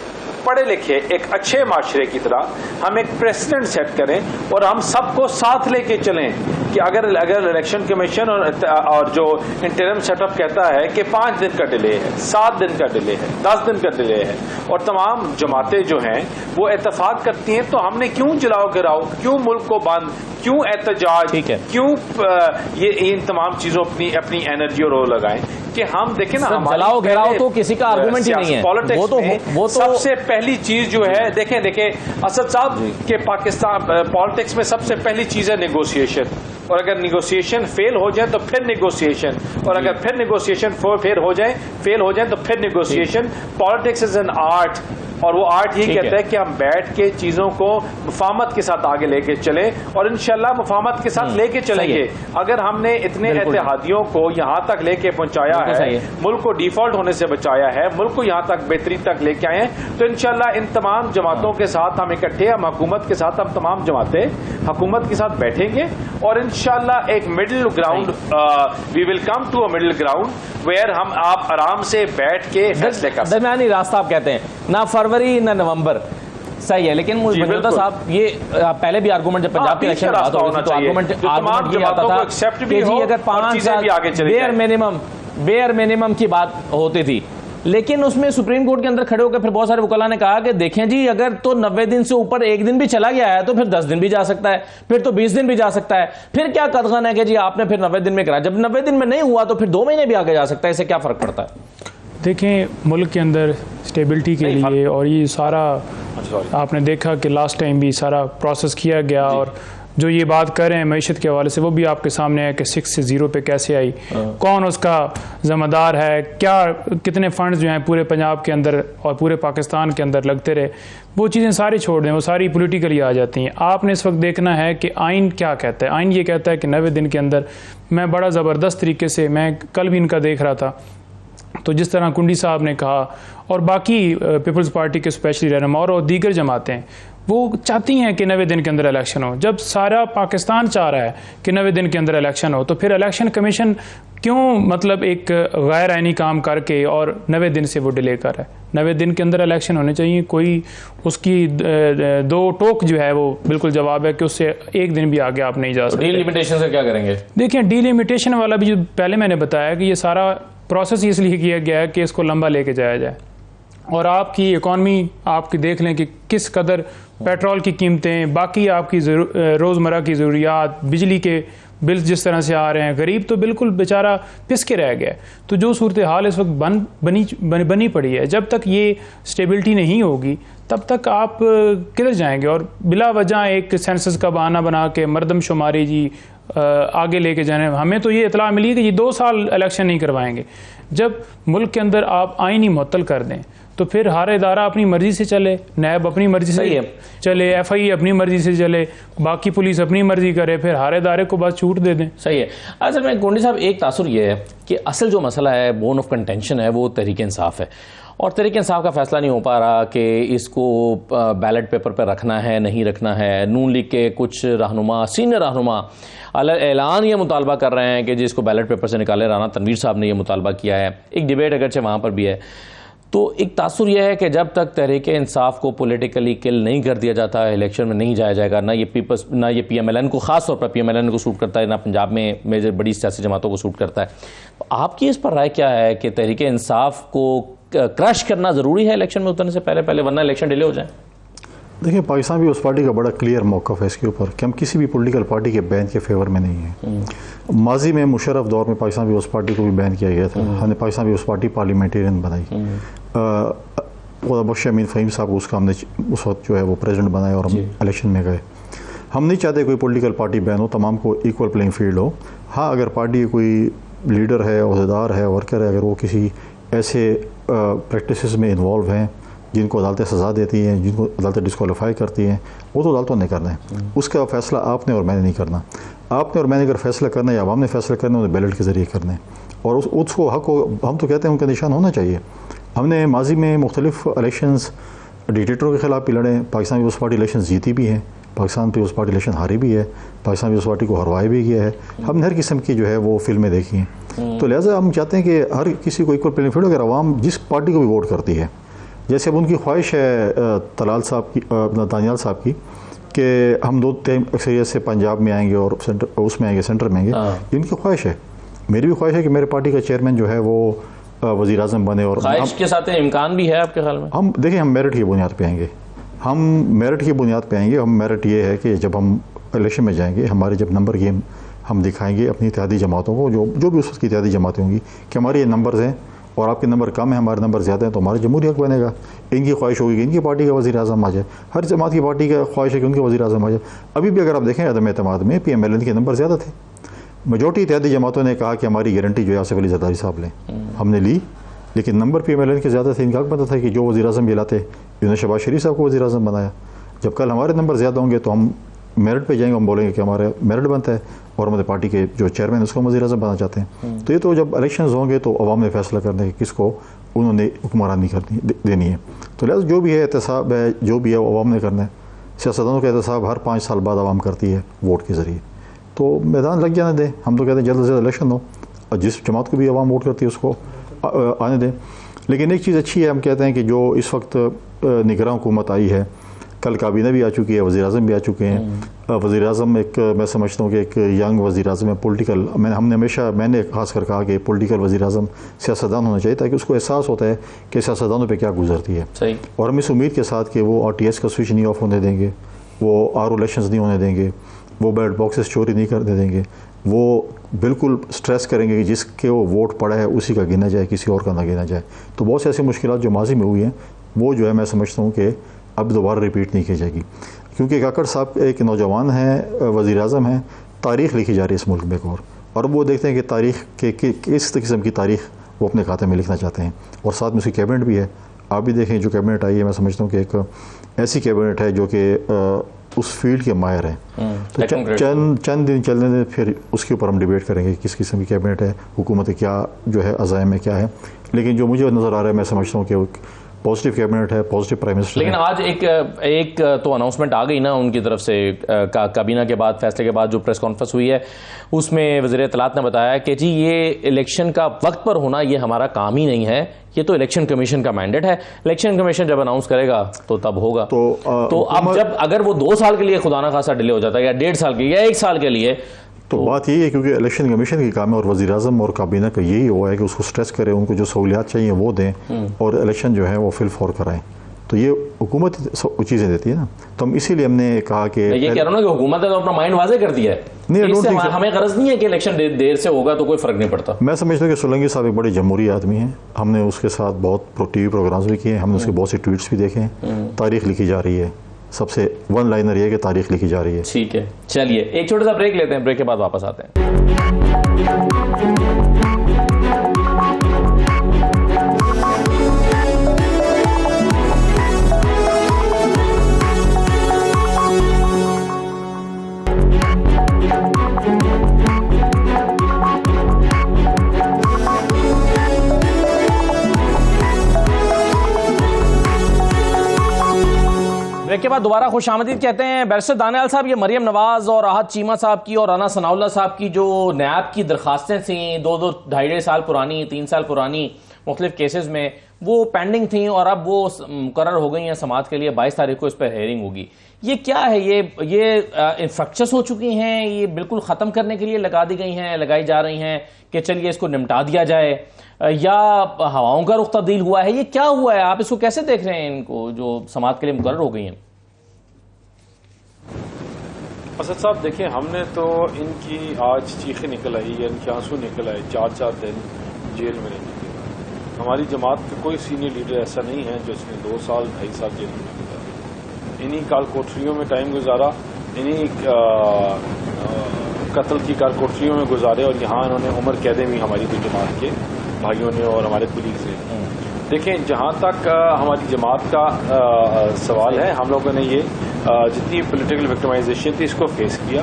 पढ़े लिखे, एक अच्छे माशरे की तरह हम एक प्रेसिडेंट सेट करें और हम सबको साथ लेके चलें कि अगर इलेक्शन कमीशन और जो इंटरिम सेटअप कहता है कि 5 दिन का डिले है, 7 दिन का डिले है, 10 दिन का डिले है, और तमाम जमातें जो हैं वो इत्तेफाक करती हैं, तो हमने क्यों जलाओ गिराओ, क्यों मुल्क को बंद, क्यों एहतजाज, क्यों ये इन तमाम चीजों अपनी एनर्जी और वो लगाएं कि हम देखें ना, जलाओ घेराओ तो किसी का आर्गुमेंट ही नहीं है। पॉलिटिक्स वो तो सबसे पहली चीज जो है, देखें असद साहब के पाकिस्तान पॉलिटिक्स में सबसे पहली चीज है नेगोशिएशन, और अगर नेगोशिएशन फेल हो जाए तो फिर नेगोशिएशन, और अगर फिर नेगोशिएशन फेल हो जाए तो फिर negotiation. Politics is an art, और वो आर्ट यही कहता है कि हम बैठ के चीजों को मुफाहमत के साथ आगे लेके चलें, और इंशाल्लाह मुफाहमत के साथ लेके चलेंगे। अगर हमने इतने इत्तेहादियों को यहाँ तक लेके पहुंचाया है, मुल्क को डिफॉल्ट होने से बचाया है, मुल्क को यहाँ तक बेहतरी तक लेके आए हैं, तो इंशाल्लाह इन तमाम जमातों के साथ हम इकट्ठे, हम हुकूमत के साथ, हम तमाम जमातें हुकूमत के साथ बैठेंगे और इंशाल्लाह एक middle ground, we will come to a middle ground where हम आप आराम से बैठ के फैसले कर, दरमियानी रास्ता आप कहते हैं, ना फरवरी ना नवंबर, सही है। लेकिन मौजूदा साहब ये पहले भी आर्गूमेंट, जब पंजाब के इलेक्शन में बात होती थी तो आर्गूमेंट ये आता था कि जी अगर 5 साल बेयर मिनिमम की बात होती थी, लेकिन उसमें सुप्रीम कोर्ट के अंदर खड़े होकर फिर बहुत सारे वकला ने कहा कि देखें जी, अगर तो 90 दिन से ऊपर एक दिन भी चला गया है तो फिर 10 दिन भी जा सकता है, फिर तो 20 दिन भी जा सकता है, फिर क्या कदगन है कि जी आपने फिर 90 दिन में करा, जब 90 दिन में नहीं हुआ तो फिर 2 महीने भी आगे जा सकता है, इससे क्या फर्क पड़ता है? देखें, मुल्क के अंदर स्टेबिलिटी के लिए, और ये सारा आपने देखा कि लास्ट टाइम भी सारा प्रोसेस किया गया और जो ये बात कर रहे हैं मईशत के हवाले से, वो भी आपके सामने है कि 6 से 0 पे कैसे आई, कौन उसका ज़िम्मेदार है, क्या कितने फंड्स जो हैं पूरे पंजाब के अंदर और पूरे पाकिस्तान के अंदर लगते रहे। वो चीज़ें सारी छोड़ दें, वो सारी पॉलिटिकली आ जाती हैं। आपने इस वक्त देखना है कि आइन क्या कहता है। आइन ये कहता है कि 90 दिन के अंदर, मैं बड़ा ज़बरदस्त तरीके से, मैं कल भी इनका देख रहा था, तो जिस तरह कुंडी साहब ने कहा और बाकी पीपल्स पार्टी के स्पेशली रहनुमा और दीगर जमातें, वो चाहती हैं कि 90 दिन के अंदर इलेक्शन हो। जब सारा पाकिस्तान चाह रहा है कि 90 दिन के अंदर इलेक्शन हो, तो फिर इलेक्शन कमीशन क्यों मतलब एक गैर आइनी काम करके और 90 दिन से वो डिले कर रहा है। 90 दिन के अंदर इलेक्शन होने चाहिए। कोई उसकी दो टोक जो है वो बिल्कुल जवाब है कि उससे एक दिन भी आगे आप नहीं जा सकते। डिलिमिटेशन से क्या करेंगे? देखिए, डिलिमिटेशन वाला भी जो पहले मैंने बताया कि ये सारा प्रोसेस इसलिए किया गया है कि इसको लंबा लेके जाया जाए। और आपकी इकॉनमी आपकी देख लें कि किस कदर पेट्रोल की कीमतें, बाकी आपकी रोज़मर्रा की ज़रूरियात, बिजली के बिल्स जिस तरह से आ रहे हैं, गरीब तो बिल्कुल बेचारा पिस के रह गया। तो जो सूरत हाल इस वक्त बनी पड़ी है, जब तक ये स्टेबिलिटी नहीं होगी तब तक आप किधर जाएंगे। और बिला वजह एक सेंसस का बहाना बना के मरदमशुमारी जी आगे लेके जाने। हमें तो ये इतला मिली कि ये 2 साल इलेक्शन नहीं करवाएंगे। जब मुल्क के अंदर आप आइन ही मुअत्तल कर दें तो फिर हर इदारा अपनी मर्जी से चले, नैब अपनी मर्जी से चले, FI अपनी मर्जी से चले, बाकी पुलिस अपनी मर्जी करे, फिर हर इदारे को बस छूट दे दें। सही है। असल में गोंडी साहब, एक तासुर ये है कि असल जो मसला है, बोन ऑफ कंटेंशन है, वो तहरीक इंसाफ है। और तहरीक इंसाफ का फैसला नहीं हो पा रहा कि इसको बैलेट पेपर पर रखना है नहीं रखना है। नून लीग के कुछ रहनुमा, सीनियर रहनुमा ऐलान ये मुतालबा कर रहे हैं कि जिसको बैलेट पेपर से निकाले। राना तनवीर साहब ने यह मुतालबा किया है। एक डिबेट अगरचे वहाँ पर भी है। तो एक तासुर यह है कि जब तक तहरीक इंसाफ को पॉलिटिकली किल नहीं कर दिया जाता, इलेक्शन में नहीं जाया जाएगा। ना ये PMLN को, ख़ास तौर पर PMLN को सूट करता है, ना पंजाब में मेजर बड़ी सियासी जमातों को सूट करता है। तो आपकी इस पर राय क्या है कि तहरीक इंसाफ को क्रश करना ज़रूरी है इलेक्शन में उतरने से पहले, वरना इलेक्शन डिले हो जाए? देखिए, पाकिस्तान भी उस पार्टी का बड़ा क्लियर मौक़िफ़ है इसके ऊपर कि हम किसी भी पॉलिटिकल पार्टी के बैन के फेवर में नहीं है। माजी में मुशर्रफ दौर में पाकिस्तान भी उस पार्टी को भी बैन किया गया था। हमने पाकिस्तान भी उस पार्टी पार्लियामेंटेरियन बनाई। बख्श अमीन फ़हीम साहब उसका हमने उस वक्त जो है वो प्रेसिडेंट बनाया और हम इलेक्शन में गए। हम नहीं चाहते कोई पॉलिटिकल पार्टी बैन हो, तमाम को इक्वल प्लेइंग फील्ड हो। हाँ, अगर पार्टी कोई लीडर है, अहदेदार है, वर्कर है, अगर वो किसी ऐसे प्रैक्टिसेस में इन्वॉल्व हैं जिनको अदालतें सज़ा देती हैं, जिनको अदालतें डिस्क्वालीफाई करती हैं, वो तो अदालतों ने करना है। उसका फैसला आपने और मैंने नहीं करना। आपने और मैंने अगर फैसला करना है या आवाम ने फैसला करना है, उन्हें बैलेट के ज़रिए करना है। और उसको हक को हम तो कहते हैं उनका निशान होना चाहिए। हमने माजी में मुख्तलिफ इलेक्शंस डिक्टेटरों के ख़िलाफ़ भी लड़े। पाकिस्तान पीपल्स पार्टी इलेक्शन जीती भी है, पाकिस्तान पीपल्स पार्टी इलेक्शन हारी भी है, पाकिस्तान पीपल्स पार्टी को हरवाया भी गया है। हमने हर किस्म की जो है वो फिल्में देखी हैं। तो लिहाजा हम चाहते हैं कि हर किसी को इक्वल प्लेइंग फील्ड, अगर आवाम जिस पार्टी को भी वोट करती है, जैसे अब उनकी ख्वाहिश है तलाल साहब की, दानियाल साहब की, कि हम 2-3 अक्सरियत से पंजाब में आएंगे और उसमें आएंगे, सेंटर में आएंगे। इनकी ख्वाहिश है, मेरी भी ख्वाहिश है कि मेरे पार्टी का चेयरमैन जो है वो वज़ीर आज़म बने। और ख्वाहिश के साथ इम्कान भी है आपके ख्याल में? हम देखिए, हम मेरिट की बुनियाद पे आएंगे। हम मेरिट की बुनियाद पे आएंगे। हम मेरिट ये है कि जब हम इलेक्शन में जाएंगे, हमारे जब नंबर गेम हम दिखाएंगे अपनी इत्तेहादी जमातों को, जो भी उस वक्त की इत्तेहादी जमातें होंगी, कि हमारे ये नंबर्स हैं और आपके नंबर कम है, हमारे नंबर ज़्यादा हैं, तो हमारा जमहूरी हक बनेगा। इनकी ख्वाहिश होगी कि इनकी पार्टी का वज़ीर आज़म आ जाए। हर जमात की पार्टी का ख्वाहिश है कि उनके वज़ीर आज़म आ जाए। अभी भी अगर आप देखें अदम एतमाद में PMLN के नंबर ज़्यादा थे। मेजॉरिटी इत्तेहादी जमातों ने कहा कि हमारी गारंटी जो है आसिफ अली ज़रदारी साहब लें, हमने ली, लेकिन नंबर PMLN के ज़्यादा थे। इनका हक बनता था कि जो वज़ीर आज़म ये लाते, इन्होंने शहबाज शरीफ साहब को वज़ीर आज़म बनाया। जब कल हमारे नंबर ज़्यादा होंगे तो हम मेरिट पे जाएंगे, हम बोलेंगे कि हमारा मेरिट बनता है और हमारे पार्टी के जो चेयरमैन उसको वज़ीर आज़म बनाना चाहते हैं। तो ये तो जब इलेक्शंस होंगे तो अवाम ने फैसला करना है कि किसको उन्होंने हुक्मरानी करनी देनी है। तो लिहाजा जो भी है एहतसाब है, जो भी है वो अवाम ने करना है। सियासतदानों का एहतसाब हर 5 साल बाद अवाम करती है वोट के ज़रिए। तो मैदान लग जाने दें। हम तो कहते हैं जल्द से जल्द इलेक्शन हो और जिस जमात को भी अवाम वोट करती है उसको आने दें। लेकिन एक चीज़ अच्छी है, हम कहते हैं कि जो इस वक्त निगरान हुकूमत आई है, कल काबीना भी आ चुकी है, वज़ीर आज़म भी आ चुके हैं। वज़ीर आज़म एक, मैं समझता हूँ कि एक यंग वज़ीर आज़म है, पॉलिटिकल। मैंने खास कर कहा कि पॉलिटिकल वज़ीर आज़म सियासतदान होना चाहिए, ताकि उसको एहसास होता है कि सियासतदानों पे क्या गुजरती है। सही। और हम इस उम्मीद के साथ कि वो RTS का स्विच नहीं ऑफ होने देंगे, वो RO इलेक्शंस नहीं होने देंगे, वो बैलेट बॉक्सेस चोरी नहीं करने देंगे, वो बिल्कुल स्ट्रेस करेंगे कि जिसके वो वोट पड़ा है उसी का गिना जाए, किसी और का ना गिना जाए। तो बहुत से ऐसी मुश्किलात जो माजी में हुई हैं, वो जो है मैं समझता हूँ कि अब दोबारा रिपीट नहीं की जाएगी। क्योंकि काकड़ साहब एक नौजवान हैं, वज़ीर आज़म हैं, तारीख़ लिखी जा रही है इस मुल्क में और वो देखते हैं कि तारीख़ के किस किस्म की तारीख़ वो अपने खाते में लिखना चाहते हैं। और साथ में उसकी कैबिनेट भी है। आप भी देखें जो कैबिनेट आई है, मैं समझता हूँ कि एक ऐसी कैबिनेट है जो कि उस फील्ड के माहिर हैं। तो चंद दिन चलने दें, फिर उसके ऊपर हम डिबेट करेंगे किस किस्म की कैबिनेट है, हुकूमत क्या जो है अज़ाइम में क्या है। लेकिन जो मुझे नज़र आ रहा है, मैं समझता हूँ कि पॉजिटिव कैबिनेट है, पॉजिटिव प्राइम मिनिस्टर। लेकिन आज एक तो अनाउंसमेंट आ गई ना उनकी तरफ से, काबीना के बाद फैसले के बाद जो प्रेस कॉन्फ्रेंस हुई है उसमें वज़ीर इत्तलात ने बताया कि जी ये इलेक्शन का वक्त पर होना ये हमारा काम ही नहीं है, ये तो इलेक्शन कमीशन का मैंडेट है, इलेक्शन कमीशन जब अनाउंस करेगा तो तब होगा। तो अब जब अगर वो 2 साल के लिए खुदा ना खासा डिले हो जाता है या 1.5 साल के या 1 साल के लिए, तो बात यही है क्योंकि इलेक्शन कमीशन की काम है और वज़ीर आज़म और काबीना का यही हुआ है कि उसको स्ट्रेस करें, उनको जो सहूलियात चाहिए वो दें और इलेक्शन जो है वो फिल फॉर कराएं। तो ये हुकूमत चीज़ें देती है ना, तो हम इसीलिए हमने कहा कि ये कह रहा हूँ ना कि हुकूमत ने तो अपना माइंड वाज़े कर दिया है, इससे हमें गरज नहीं है कि इलेक्शन देर से होगा तो कोई फ़र्क नहीं पड़ता। मैं समझता हूँ कि सोलंकी साहब एक बड़े जमहूरी आदमी हैं। हमने उसके साथ बहुत टीवी प्रोग्राम्स भी किए, हमने उसके बहुत से ट्वीट्स भी देखे हैं। तारीख लिखी जा रही है, सबसे वन लाइनर ये कि तारीख लिखी जा रही है। ठीक है, चलिए एक छोटा सा ब्रेक लेते हैं, ब्रेक के बाद वापस आते हैं। ब्रेक के बाद दोबारा खुशामदीद कहते हैं। बैरिस्टर दानियाल साहब, ये मरियम नवाज़ और आहत चीमा साहब की और राना सनाउल्लाह साहब की जो नैब की दरखास्तें थी 2-2, 2.5 साल पुरानी, 3 साल पुरानी मुख्तलिफ केसेस में, वो पेंडिंग थी और अब वो मुकर्रर हो गई हैं समाअत के लिए। 22 तारीख को इस पर हेयरिंग होगी। ये क्या है, ये इंफ्रैक्चर्स हो चुकी हैं, ये बिल्कुल ख़त्म करने के लिए लगाई जा रही हैं कि चलिए इसको निपटा दिया जाए, या हवाओं का रुख तब्दील हुआ है, ये क्या हुआ है? आप इसको कैसे देख रहे हैं, इनको जो समाअत के लिए मुकर्रर हो गई हैं? असद साहब देखिए, हमने तो इनकी आज चीखें निकल आई, इनके आंसू निकल आए, 4-4 दिन जेल में रहने के। हमारी जमात का कोई सीनियर लीडर ऐसा नहीं है जो इसने 2 साल 2.5 साल जेल में गुजारा। इन्हीं काल कोठरियों में टाइम गुजारा, इन्हीं कत्ल की काल कोठरियों में गुजारे और यहाँ इन्होंने उम्र कैदे भी हमारी भी जमात के भाइयों ने और हमारे कुलीग्स ने। देखें, जहाँ तक हमारी जमात का सवाल है, हम लोगों ने ये जितनी पॉलिटिकल विक्टिमाइजेशन थी इसको फेस किया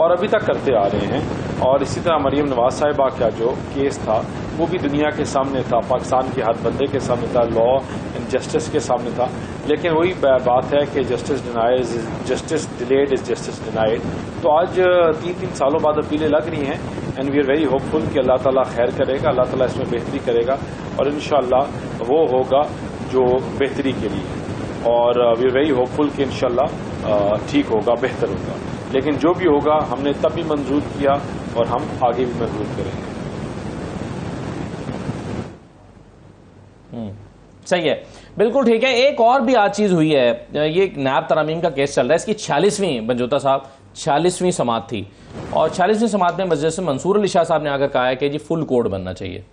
और अभी तक करते आ रहे हैं। और इसी तरह मरियम नवाज साहिबा का जो केस था वो भी दुनिया के सामने था, पाकिस्तान के हद बंदे के सामने था, लॉ एंड जस्टिस के सामने था। लेकिन वही बात है कि justice delayed is justice denied. तो आज 3-3 सालों बाद अपीलें लग रही हैं and we are very hopeful कि अल्लाह ताला खैर करेगा, अल्लाह ताला इसमें बेहतरी करेगा और इंशाअल्लाह वो होगा जो बेहतरी के लिए, और वी आर वेरी होपफुल कि इंशाअल्लाह ठीक होगा, बेहतर होगा। लेकिन जो भी होगा हमने तब भी मंजूर किया और हम आगे भी मंजूर करेंगे। सही है, बिल्कुल ठीक है। एक और भी आज चीज़ हुई है, ये नैब तरामीम का केस चल रहा है, इसकी 46वीं बंजोता साहब 46वीं समाअत थी और 46वीं समाअत में मजलिस में मंसूर अली शाह साहब ने आकर कहा है कि जी फुल कोड बनना चाहिए।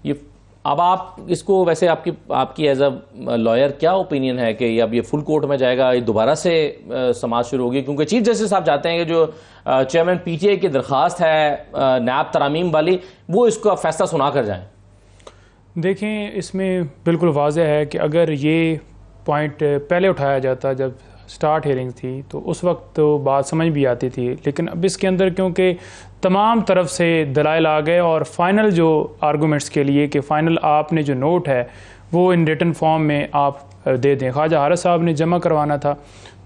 ये अब आप इसको वैसे आपकी एज अ लॉयर क्या ओपिनियन है कि अब ये फुल कोर्ट में जाएगा, ये दोबारा से समाअत शुरू होगी? क्योंकि चीफ जस्टिस साहब चाहते हैं कि जो चेयरमैन पीटीआई की दरख्वास्त है नैब तरामीम वाली, वो इसका फैसला सुना कर जाएं। देखें, इसमें बिल्कुल वाज़ेह है कि अगर ये पॉइंट पहले उठाया जाता जब स्टार्ट हेयरिंग थी तो उस वक्त तो बात समझ भी आती थी, लेकिन अब इसके अंदर क्योंकि तमाम तरफ से दलाइल आ गए और फाइनल जो आर्गूमेंट्स के लिए कि फ़ाइनल आपने जो नोट है वो इन रिटन फॉर्म में आप दे दें, ख्वाजा हारिस साहब ने जमा करवाना था।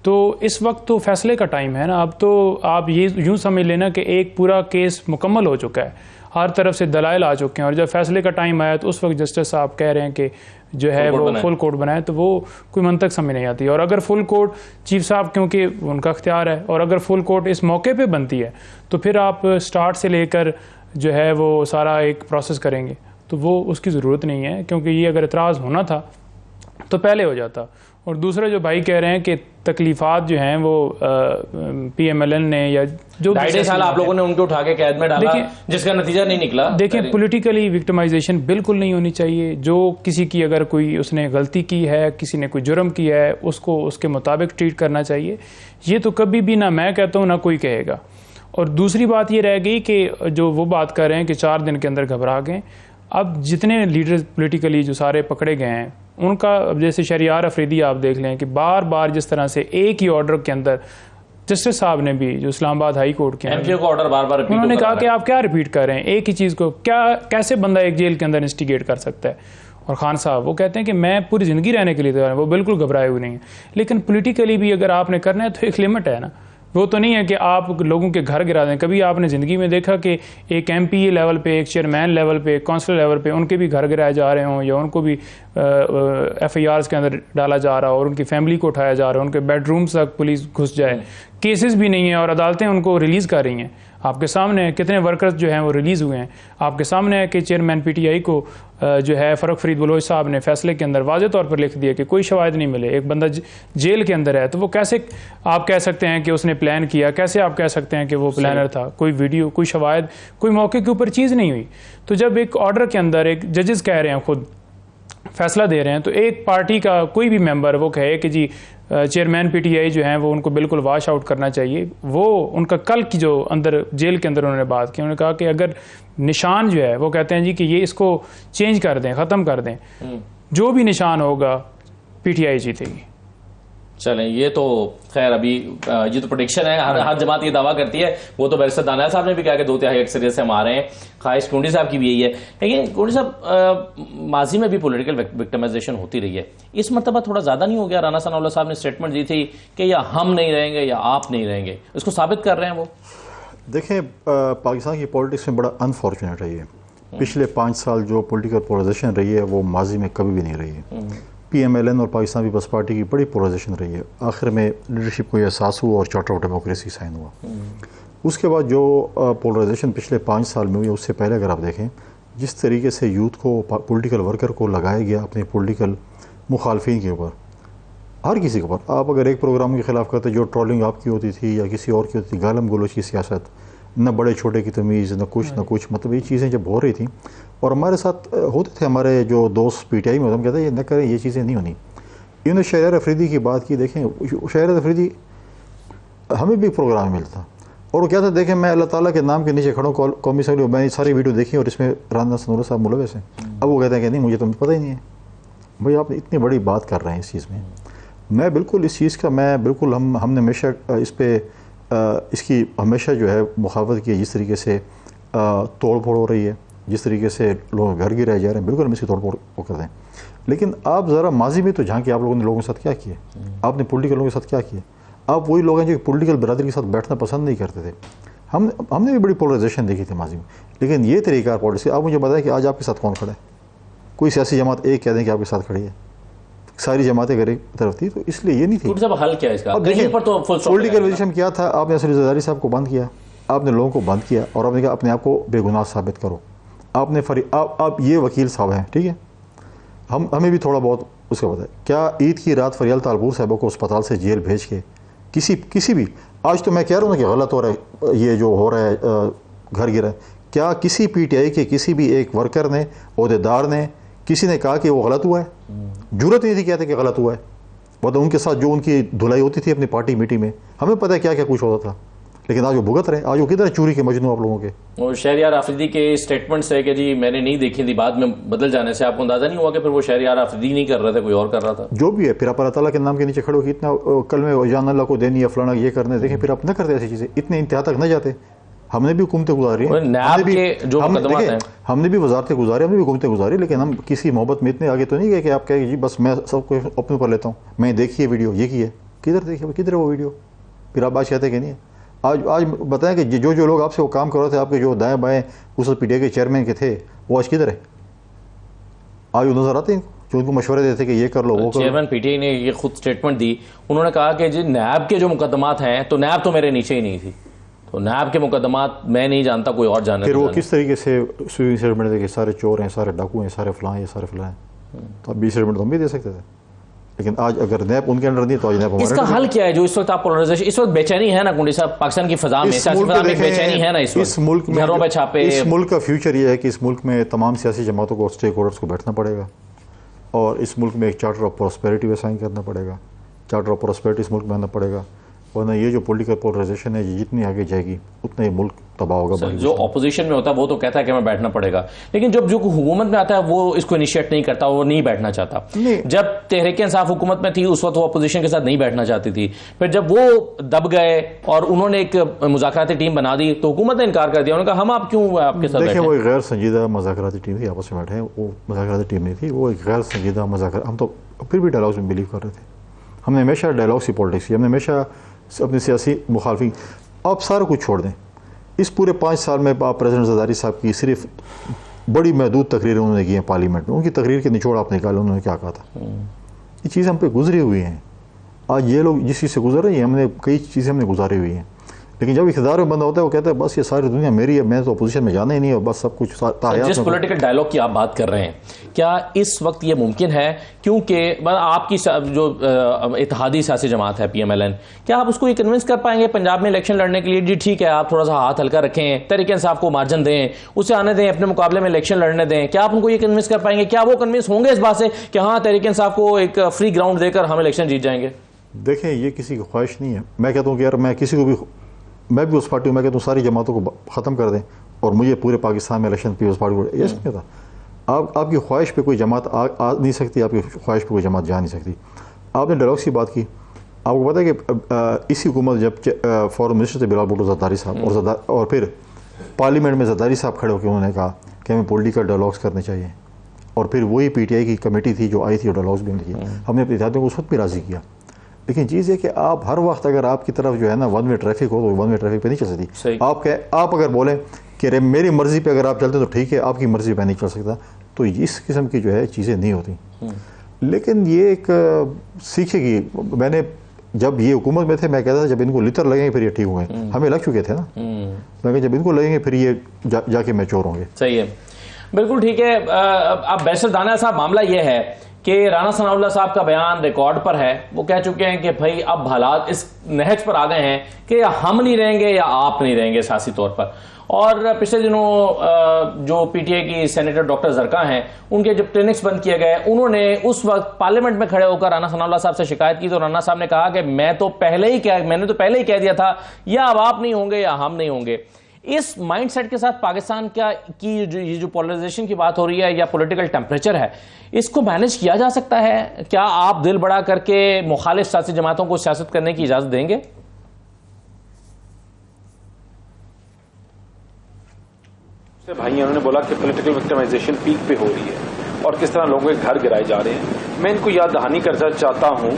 तो इस वक्त तो फैसले का टाइम है ना। अब तो आप ये यूँ समझ लेना कि एक पूरा केस मुकम्मल हो चुका है, हर तरफ से दलाइल आ चुके हैं और जब फैसले का टाइम आया तो उस वक्त जस्टिस साहब कह रहे हैं कि जो है वो फुल कोर्ट बनाए, तो वो कोई मंतक समझ नहीं आती। और अगर फुल कोर्ट चीफ साहब, क्योंकि उनका अख्तियार है, और अगर फुल कोर्ट इस मौके पे बनती है तो फिर आप स्टार्ट से लेकर जो है वो सारा एक प्रोसेस करेंगे, तो वो उसकी ज़रूरत नहीं है। क्योंकि ये अगर एतराज़ होना था तो पहले हो जाता और दूसरा जो भाई कह रहे हैं कि तकलीफात जो हैं वो PMLN ने या जो 2.5 साल आप लोगों ने उनके उठा के कैद में डाला, जिसका नतीजा नहीं निकला। देखें, पॉलिटिकली विक्टिमाइजेशन बिल्कुल नहीं होनी चाहिए। जो किसी की अगर कोई उसने गलती की है, किसी ने कोई जुर्म किया है, उसको उसके मुताबिक ट्रीट करना चाहिए। ये तो कभी भी ना मैं कहता हूँ ना कोई कहेगा। और दूसरी बात ये रह गई कि जो वो बात कर रहे हैं कि 4 दिन के अंदर घबरा गए। अब जितने लीडर पॉलिटिकली जो सारे पकड़े गए हैं उनका, अब जैसे शहरियार अफरीदी आप देख लें कि बार बार जिस तरह से एक ही ऑर्डर के अंदर जस्टिस साहब ने भी जो इस्लामाबाद हाई कोर्ट के एमपीओ का ऑर्डर बार बार उन्होंने कहा कि आप क्या रिपीट कर रहे हैं एक ही चीज़ को, क्या कैसे बंदा एक जेल के अंदर इंस्टिगेट कर सकता है। और खान साहब वो कहते हैं कि मैं पूरी ज़िंदगी रहने के लिए तैयार हूं, वो बिल्कुल घबराए हुए नहीं है। लेकिन पॉलिटिकली भी अगर आपने करना है तो एक लिमिट है ना, वो तो नहीं है कि आप लोगों के घर गिरा दें। कभी आपने ज़िंदगी में देखा कि एक MP लेवल पे, एक चेयरमैन लेवल पे, काउंसिलर लेवल पे उनके भी घर गिराए जा रहे हों या उनको भी FIRs के अंदर डाला जा रहा हो और उनकी फैमिली को उठाया जा रहा है, उनके बेडरूम्स तक पुलिस घुस जाए, केसेस भी नहीं है और अदालतें उनको रिलीज़ कर रही हैं। आपके सामने कितने वर्कर्स जो हैं वो रिलीज़ हुए हैं। आपके सामने है कि चेयरमैन PTI को जो है फ़रूख फरीद बलोच साहब ने फैसले के अंदर वाज़े तौर पर लिख दिया कि कोई शवाहिद नहीं मिले, एक बंदा जेल के अंदर है, तो वो कैसे आप कह सकते हैं कि उसने प्लान किया, कैसे आप कह सकते हैं कि वो प्लानर था। कोई वीडियो, कोई शवाहिद, कोई मौके के ऊपर चीज़ नहीं हुई। तो जब एक ऑर्डर के अंदर एक जजेस कह रहे हैं, खुद फैसला दे रहे हैं, तो एक पार्टी का कोई भी मेंबर वो कहे कि जी चेयरमैन PTI जो हैं वो उनको बिल्कुल वॉश आउट करना चाहिए। वो उनका कल की जो अंदर जेल के अंदर उन्होंने बात की, उन्होंने कहा कि अगर निशान जो है वो कहते हैं जी कि ये इसको चेंज कर दें, ख़त्म कर दें, जो भी निशान होगा PTI जीतेगी। चलें, ये तो खैर अभी ये तो प्रोडिक्शन है, हर जमात ये दावा करती है। वो तो बैरिस्टर दानियाल साहब ने भी कहा कि 2/3 अक्सरियत से हम आ रहे हैं, ख्वाहिश कुंडी साहब की भी यही है। लेकिन कुंडी साहब, माजी में भी पॉलिटिकल विक्टिमाइजेशन होती रही है, इस मरतबा थोड़ा ज़्यादा नहीं हो गया? राना सनाउल्लाह साहब ने स्टेटमेंट दी थी कि या हम नहीं रहेंगे या आप नहीं रहेंगे, इसको साबित कर रहे हैं वो। देखें, पाकिस्तान की पॉलिटिक्स में बड़ा अनफॉर्चुनेट है ये। पिछले 5 साल जो पॉलिटिकल पोलराइजेशन रही है वो माजी में कभी भी नहीं रही है। PMLN और पाकिस्तान पीपल्स पार्टी की बड़ी पोलराइजेशन रही है। आखिर में लीडरशिप को यह एहसास हुआ और चार्टर ऑफ डेमोक्रेसी साइन हुआ। उसके बाद जो पोलराइजेशन पिछले 5 साल में हुई, उससे पहले अगर आप देखें जिस तरीके से यूथ को, पॉलिटिकल वर्कर को लगाया गया अपने पॉलिटिकल मुखालफिन के ऊपर, हर किसी के ऊपर। आप अगर एक प्रोग्राम के खिलाफ करते, जो ट्रोलिंग आपकी होती थी या किसी और की होती थी, गालम गलोच की सियासत, न बड़े छोटे की तमीज़, न कुछ, मतलब ये चीज़ें जब हो रही थी और हमारे साथ होते थे हमारे जो दोस्त PTI में, हम कहते हैं ये न करें, ये चीज़ें नहीं होनी। इन्होंने शहरियार अफरीदी की बात की। देखें, शहरियार अफरीदी हमें भी प्रोग्राम मिलता और वो क्या था, देखें मैं अल्लाह ताला के नाम के नीचे खड़ा हूँ, कौमी असम्बली, मैंने सारी वीडियो देखी और इसमें राना सनाउल्लाह साहब मुलव्वस हैं। अब वो कहते हैं कि नहीं, मुझे तो पता ही नहीं है। भाई आप इतनी बड़ी बात कर रहे हैं इस चीज़ में। मैं बिल्कुल इस चीज़ का, मैं बिल्कुल हमने हमेशा इस पर इसकी हमेशा जो है मुखावत की है। जिस तरीके से तोड़ फोड़ हो रही है, जिस तरीके से लोग घर गिराए जा रहे हैं, बिल्कुल हम इसकी तोड़ फोड़ वो कर दें। लेकिन आप ज़रा माजी में तो झांकिए, आप लोगों ने लोगों के साथ क्या किया, आपने पॉलिटिकल लोगों के साथ क्या किया। आप वही लोग हैं जो पॉलिटिकल बरादरी के साथ बैठना पसंद नहीं करते थे। हमने भी बड़ी पोलराइजेशन देखी थी माजी में। लेकिन ये तरीका पॉलिटिक्स, आप मुझे बताएं कि आज आपके साथ कौन खड़ा है? कोई सियासी जमात एक कह दें कि आपके साथ खड़ी है, सारी जमातें घर एक तरफ थी। तो इसलिए ये नहीं थी। हल क्या इसका? पॉलिटिकल विजन क्या था? आपने असली ज़रदारी साहब को बंद किया, आपने लोगों को बंद किया और आपने कहा अपने आप को बेगुनाह साबित करो। आपने आप ये वकील साहब हैं, ठीक है, हमें भी थोड़ा बहुत उसका पता है। क्या ईद की रात फरियाल तालपुर साहब को अस्पताल से जेल भेज के किसी भी, आज तो मैं कह रहा हूँ कि गलत हो रहा है ये जो हो रहा है, घर गिरा है, क्या किसी PTI के किसी भी एक वर्कर ने, ओहदेदार ने, किसी ने कहा कि वो गलत हुआ है? जरूरत नहीं थी कहते कि गलत हुआ है। मतलब उनके साथ जो उनकी धुलाई होती थी अपनी पार्टी मीटिंग में, हमें पता है क्या क्या कुछ होता था। लेकिन आज वो भुगत रहे, आज वो किधर चोरी के मजनू आप लोगों के। और शहरियार आफरीदी के स्टेटमेंट से कि जी मैंने नहीं देखी थी, बाद में बदल जाने से आपको अंदाजा नहीं हुआ कि फिर वो शहरियार आफरीदी नहीं कर रहे थे, कोई और कर रहा था? जो भी है, फिर आप अल्लाह ताला के नाम के नीचे खड़े हो कि इतना कल में जान अल्लाह को देनी है, फलाना ये करने, देखें फिर आप न करते ऐसी चीज़ें, इतने इंतहा तक न जाते। हमने भी हुकूमतें गुजारी हैं, हमने भी वजारतें गुजारी, हमने भी हुकूमतें गुजारी, लेकिन हम किसी मोहब्बत में इतने आगे तो नहीं गए कि आप कहें जी बस मैं सबको अपने ऊपर लेता हूँ, मैं देखिए वीडियो ये की है, किधर देखिए, किधर है वो वीडियो? फिर आप आज कहते कि नहीं है। आज बताएं कि जो लोग आपसे वो काम कर रहे थे, आपके जो दाएं बाएं उस PTI के चेयरमैन के थे, वो आज किधर है? आज वो नजर आते हैं जो उनको मशवरे देते कि ये कर लो वो कर लो। चेयरमैन PTI ने ये खुद स्टेटमेंट दी, उन्होंने कहा कि जी नैब के जो मुकदमात हैं, तो नैब तो मेरे नीचे ही नहीं थी, तो नैब के मुकदमात मैं नहीं जानता, कोई और जाने। फिर वो किस तरीके से स्वीपिंग स्टेटमेंट दे कि सारे चोर हैं, सारे डाकू हैं, सारे फलां हैं, सारे फलां हैं। तो अब 20 स्टेटमेंट तो हम भी दे सकते थे। लेकिन आज अगर नैप उनके अंडर नहीं तो आज नैप इसका हल क्या है? जो इस वक्त आप पोलराइजेशन, इस वक्त बेचैनी है ना कुंडी साहब, पाकिस्तान की फजा में, सियासी फजा में बेचैनी है ना इस वक्त, घरों पे छापे। इस मुल्क का फ्यूचर ये है कि इस मुल्क में तमाम सियासी जमातों को, स्टेक होल्डर्स को बैठना पड़ेगा और इस मुल्क में एक चार्टर ऑफ प्रॉस्पेरिटी पे साइन करना पड़ेगा। चार्टर ऑफ प्रॉस्पेरिटी इस मुल्क में आना पड़ेगा, वरना ये जो पॉलिटिकल पोलराइजेशन है ये जितनी आगे जाएगी उतना ही मुल्क तबाह होगा। जो ऑपोजिशन में होता है वो तो कहता है कि मैं बैठना पड़ेगा, लेकिन जब जो हुकूमत में आता है वो इसको इनिशिएट नहीं करता, वो नहीं बैठना चाहता। जब तहरीक इंसाफ हुकूमत में थी उस वक्त वो अपोजिशन के साथ नहीं बैठना चाहती थी, फिर जब वो दब गए और उन्होंने एक मुज़ाकराती टीम बना दी तो हुकूमत ने इनकार कर दिया। उन्होंने कहा हम आप क्यों आपके साथ बैठे? वो एक गैर संजीदा मुज़ाकराती टीम थी, आपस में बैठे हैं, वो मुज़ाकराती टीम नहीं थी, वो एक गैर संजीदा मुज़ाकरा। हम तो फिर भी डायलॉग्स में बिलीव कर रहे थे, हमने हमेशा डायलॉग्स की पॉलिटिक्स की, हमने हमेशा अपनी सियासी मुखालफी। आप सारा कुछ छोड़ दें, इस पूरे 5 साल में आप प्रेसिडेंट ज़रदारी साहब की सिर्फ बड़ी महदूद तकरीरें उन्होंने की हैं पार्लियामेंट में, उनकी तकरीर के निचोड़ आप निकाले उन्होंने क्या कहा था। ये चीज़ हम पे गुजरी हुई हैं, आज ये लोग जिस चीज़ से गुजर रहे हैं हमने कई चीज़ें हमने गुजारी हुई हैं, लेकिन जब इख्तियार में बंदा होता है वो कहता है बस ये सारी दुनिया मेरी है, मैं तो अपोजिशन में जाना ही नहीं है, बस सब कुछ जिस पॉलिटिकल डायलॉग की आप बात कर रहे हैं, क्या इस वक्त ये मुमकिन है? क्योंकि आपकी जो इत्तेहादी सियासी जमात है PMLN, क्या आप उसको ये कन्विंस कर पाएंगे पंजाब में इलेक्शन लड़ने के लिए? जी ठीक है, आप थोड़ा सा हाथ हल्का रखें, तहरीक इंसाफ को मार्जिन दें, उसे आने दें, अपने मुकाबले में इलेक्शन लड़ने दें, क्या आप उनको ये कन्विंस कर पाएंगे? क्या वो कन्विंस होंगे इस बात से कि हाँ तहरीक इंसाफ को एक फ्री ग्राउंड देकर हम इलेक्शन जीत जाएंगे? देखें, ये किसी की ख्वाहिश नहीं है। मैं कहता हूँ कि यार मैं भी उस पार्टी हूँ, मैं कहता हूँ सारी जमातों को ख़त्म कर दें और मुझे पूरे पाकिस्तान में इलेक्शन पीपल्स पार्टी को, ये नहीं कहता। आपकी ख्वाहिश पे कोई जमात आ नहीं सकती, आपकी ख्वाहिश पे कोई जमात जा नहीं सकती। आपने डायलॉग्स की बात की, आपको पता है कि इसी हुकूमत जब फॉरेन मिनिस्टर थे बिलावल भुट्टो ज़रदारी साहब और फिर पार्लियामेंट में ज़रदारी साहब खड़े होकर उन्होंने कहा कि हमें पॉलिटिकल डायलॉग्स करने चाहिए, और फिर वही PTI की कमेटी थी जो आई थी और डायलॉग्स भी की, हमने अपने इत्तेहादियों को उस वक्त भी राज़ी किया। लेकिन चीज़ है कि आप हर वक्त अगर आपकी तरफ जो है ना वन वे ट्रैफिक हो तो वन वे ट्रैफिक पे नहीं चल सकती। आप अगर बोलें कि मेरी मर्ज़ी पे अगर आप चलते तो ठीक है, आपकी मर्ज़ी पे नहीं चल सकता, तो इस किस्म की जो है चीज़ें नहीं होती। लेकिन ये एक सीखेगी। मैंने जब ये हुकूमत में थे मैं कहता था जब इनको लितर लगेंगे फिर ये ठीक होंगे, हमें लग चुके थे ना, मैं जब इनको लगेंगे फिर ये जाके मैच्योर होंगे। सही है, बिल्कुल ठीक है। अब बैरिस्टर दानिया साहब, मामला ये है कि राना सनाउल्लाह साहब का बयान रिकॉर्ड पर है, वो कह चुके हैं कि भाई अब हालात इस नहज पर आ गए हैं कि या हम नहीं रहेंगे या आप नहीं रहेंगे सियासी तौर पर। और पिछले दिनों जो PTI की सेनेटर डॉक्टर जरका हैं, उनके जब क्लिनिक्स बंद किए गए, उन्होंने उस वक्त पार्लियामेंट में खड़े होकर राना सनाउल्लाह साहब से शिकायत की, तो राना साहब ने कहा कि मैंने तो पहले ही कह दिया था या अब आप नहीं होंगे या हम नहीं होंगे। इस माइंडसेट के साथ पाकिस्तान की ये जो पोलराइजेशन की बात हो रही है या पॉलिटिकल टेम्परेचर है, इसको मैनेज किया जा सकता है? क्या आप दिल बड़ा करके मुखालिफ सियासी जमातों को सियासत करने की इजाजत देंगे? भाई उन्होंने बोला कि पॉलिटिकल विक्टिमाइजेशन पीक पे हो रही है और किस तरह लोगों के घर गिराए जा रहे हैं। मैं इनको याद दहानी करना चाहता हूं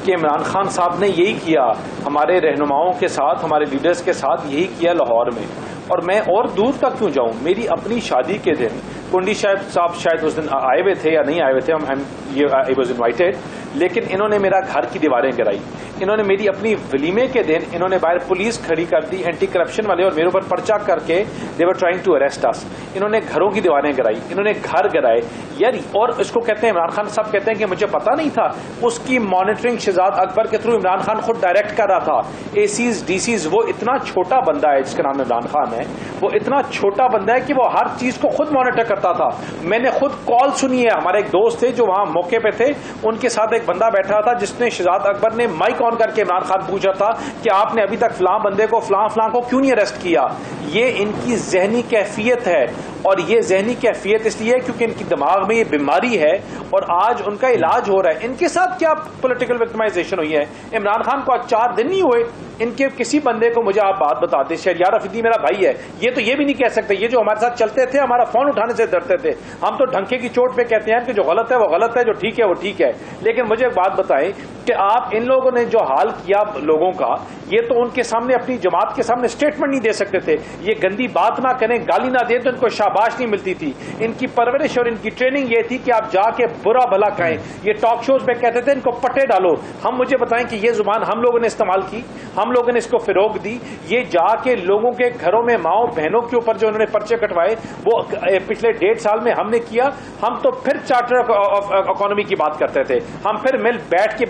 कि इमरान खान साहब ने यही किया हमारे रहनुमाओं के साथ, हमारे लीडर्स के साथ यही किया लाहौर में, और मैं और दूर तक क्यों जाऊं। मेरी अपनी शादी के दिन कुंडी साहब शायद उस दिन आए हुए थे या नहीं आए हुए थे, आई वाज इनवाइटेड, लेकिन इन्होंने मेरा घर की दीवारें गिराई। इन्होंने मेरी अपनी वलीमे के दिन इन्होंने बाहर पुलिस खड़ी कर दी, एंटी करप्शन वाले, और मेरे ऊपर पर्चा करके दे वर ट्राइंग टू अरेस्ट अस। इन्होंने घरों की दीवारें गिराई, इन्होंने घर गिराए यार। और इसको कहते हैं, इमरान खान साहब कहते हैं कि मुझे पता नहीं था। उसकी मॉनिटरिंग शहजाद अकबर के थ्रू इमरान खान खुद डायरेक्ट कर रहा था। ACs DCs, वो इतना छोटा बंदा है जिसका नाम इमरान खान है, वो इतना छोटा बंदा है कि वो हर चीज को खुद मॉनिटर करता था। मैंने खुद कॉल सुनी है, हमारे एक दोस्त थे जो वहां मौके पे थे, उनके साथ एक बंदा बैठा था जिसने शहजाद अकबर ने माइक ऑन करके इमरान खान पूछा था कि आपने अभी तक फलां बंदे को फलां को क्यों नहीं अरेस्ट किया। ये इनकी जहनी कैफियत है, और ये जहनी कैफियत इसलिए है क्योंकि इनकी दिमाग में ये बीमारी है और आज उनका इलाज हो रहा है। इनके साथ क्या पॉलिटिकल विक्टिमाइजेशन हुई है? इमरान खान को आज 4 दिन नहीं हुए, इनके किसी बंदे को मुझे आप बात बताते, शहरियार अफरीदी मेरा भाई है, ये तो ये भी नहीं कह सकते, ये जो हमारे साथ चलते थे हमारा फोन उठाने से डरते थे, हम तो ढंके की चोट पे कहते हैं कि जो गलत है वो गलत है, जो ठीक है वो ठीक है। लेकिन मुझे एक बात बताएं कि आप इन लोगों ने जो हाल किया लोगों का, ये तो उनके सामने अपनी जमात के सामने स्टेटमेंट नहीं दे सकते थे। ये गंदी बात ना करें, गाली ना दें तो इनको शाबाश शाबाश नहीं मिलती थी। इनकी परवरिश और इनकी ट्रेनिंग ये थी कि आप जाके बुरा भला कहें। ये टॉक शोज में कहते थे इनको पट्टे डालो। हम मुझे बताएं कि ये जुबान हम लोगों ने इस्तेमाल की, हम लोगों ने इसको फिरोग दी। ये जाके लोगों के घरों में माओ बहनों के ऊपर जो उन्होंने पर्चे कटवाए वो पिछले 1.5 साल में हमने किया। हम तो फिर चार्टर ऑफ इकोनॉमी की बात करते थे, हम फिर मिल बैठ के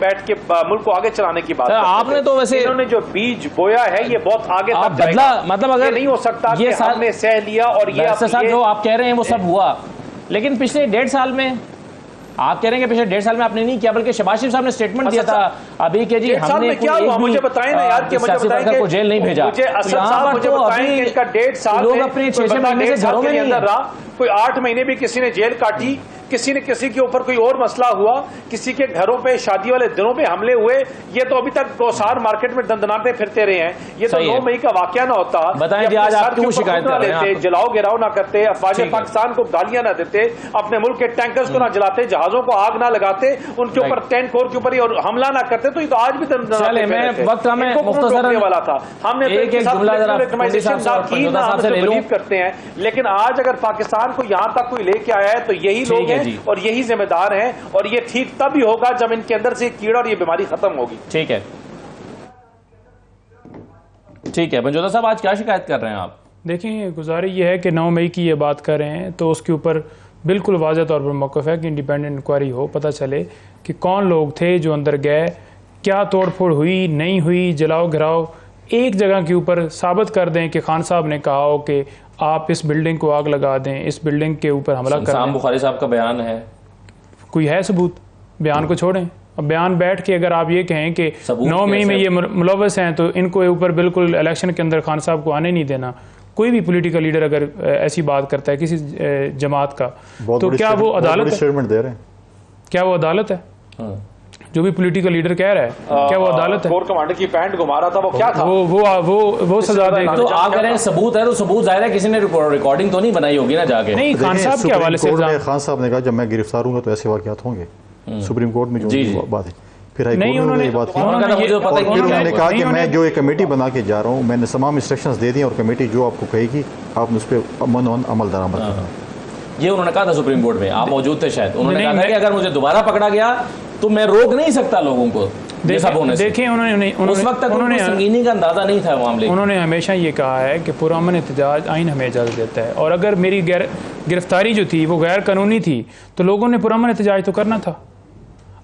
मुल्क को आगे चलाने की बात करते आपने थे। तो वैसे इन्होंने जो बीज बोया है ये बहुत आगे तक बदला, जाएगा। मतलब अगर ये नहीं हो सकता ये कि हमने सह लिया और ये जो आप कह रहे हैं वो सब हुआ, लेकिन पिछले 1.5 साल में आप कह रहे हैं कि पिछले 1.5 साल में आपने नहीं किया, बल्कि शहबाज शरीफ साहब ने स्टेटमेंट दिया था अभी कि जी हमने क्या हुआ मुझे बताएं ना यार, कि मुझे बताएं कि को जेल नहीं भेजा। मुझे असद साहब मुझे बताएं कि इनका 1.5 साल लोग अपने 6-6 महीने से घरों में अंदर रहा, कोई 8 महीने भी किसी ने जेल काटी, किसी ने किसी के ऊपर कोई और मसला हुआ, किसी के घरों पे शादी वाले दिनों पे हमले हुए। ये तो अभी तक गौसार मार्केट में दंदनाते फिरते रहे हैं। ये तो 9 मई का वाकया ना होता। बताएं जी, आज आप क्यों शिकायत कर रहे हैं? जलाओ गिराओ ना करते, अफवाज पाकिस्तान को गालियां ना देते, अपने मुल्क के टैंकर्स को ना जलाते, जहाजों को आग ना लगाते, उनके ऊपर टैंक कोर के ऊपर और हमला ना करते, तो ये तो आज भी वक्त हमें मुख्तसरन वाला था। हमने करते हैं, लेकिन आज अगर पाकिस्तान को यहां तक कोई लेके आया है तो यही लोग हैं और यही जिम्मेदार हैं, और ये ठीक तब ही होगा जब इनके अंदर से कीड़ा और ये बीमारी खत्म होगी। ठीक है, ठीक है। पंजोदा साहब आज क्या शिकायत कर रहे हैं आप? देखिए, गुजारिश ये है कि 9 मई की ये बात कर रहे हैं तो उसके ऊपर बिल्कुल वाज़ेह तौर पर मौक़िफ़ है कि इंडिपेंडेंट इंक्वायरी हो, पता चले कि कौन लोग थे जो अंदर गए, क्या तोड़ फोड़ हुई नहीं हुई, जलाओ घिराओ एक जगह के ऊपर साबित कर दें कि खान साहब ने कहा हो कि आप इस बिल्डिंग को आग लगा दें, इस बिल्डिंग के ऊपर हमला कर दें। बुखारी साहब का बयान है, कोई है सबूत? बयान को छोड़ें, अब बयान बैठ के अगर आप ये कहें कि 9 मई में ये मुलव्वस हैं तो इनको ऊपर बिल्कुल इलेक्शन के अंदर खान साहब को आने नहीं देना। कोई भी पॉलिटिकल लीडर अगर ऐसी बात करता है किसी जमात का, तो क्या वो अदालत स्टेटमेंट दे रहे हैं? क्या वो अदालत है? जो भी पॉलिटिकल लीडर कह रहा है, क्या वो अदालत है? कोर कमांडर की पैंट घुमा रहा था, वो क्या था? वो सजा देगा। तो आप कह रहे हैं सबूत है, तो सबूत जाहिर है किसी ने रिकॉर्डिंग तो नहीं बनाई होगी ना जाके। नहीं, खान साहब के हवाले से खान साहब ने कहा जब मैं गिरफ्तार हूंगा तो ऐसे वाकयात होंगे। सुप्रीम कोर्ट में जो बात है, फिर हाई कोर्ट में ये बात उन्होंने कहा कि मैं जो एक कमेटी बना के जा रहा हूँ, मैंने तमाम इंस्ट्रक्शंस दे दी और कमेटी जो आपको कहेगी आपने उस पर अमल दरामद करना। ये उन्होंने कहा था सुप्रीम कोर्ट में, आप मौजूद थे शायद। उन्होंने कहा था कि अगर मुझे दोबारा पकड़ा गया तो मैं रोक नहीं सकता लोगों को। देखिए, उस वक्त तक उन्होंने संगीनी का अंदाजा नहीं था मामले। उन्होंने हमेशा ये कहा है कि पुरअमन एहतजाज आइन हमें इजाज़त देता है, और अगर मेरी गिरफ्तारी जो थी वो गैर कानूनी थी तो लोगों ने पुरअमन एहतजाज तो करना था।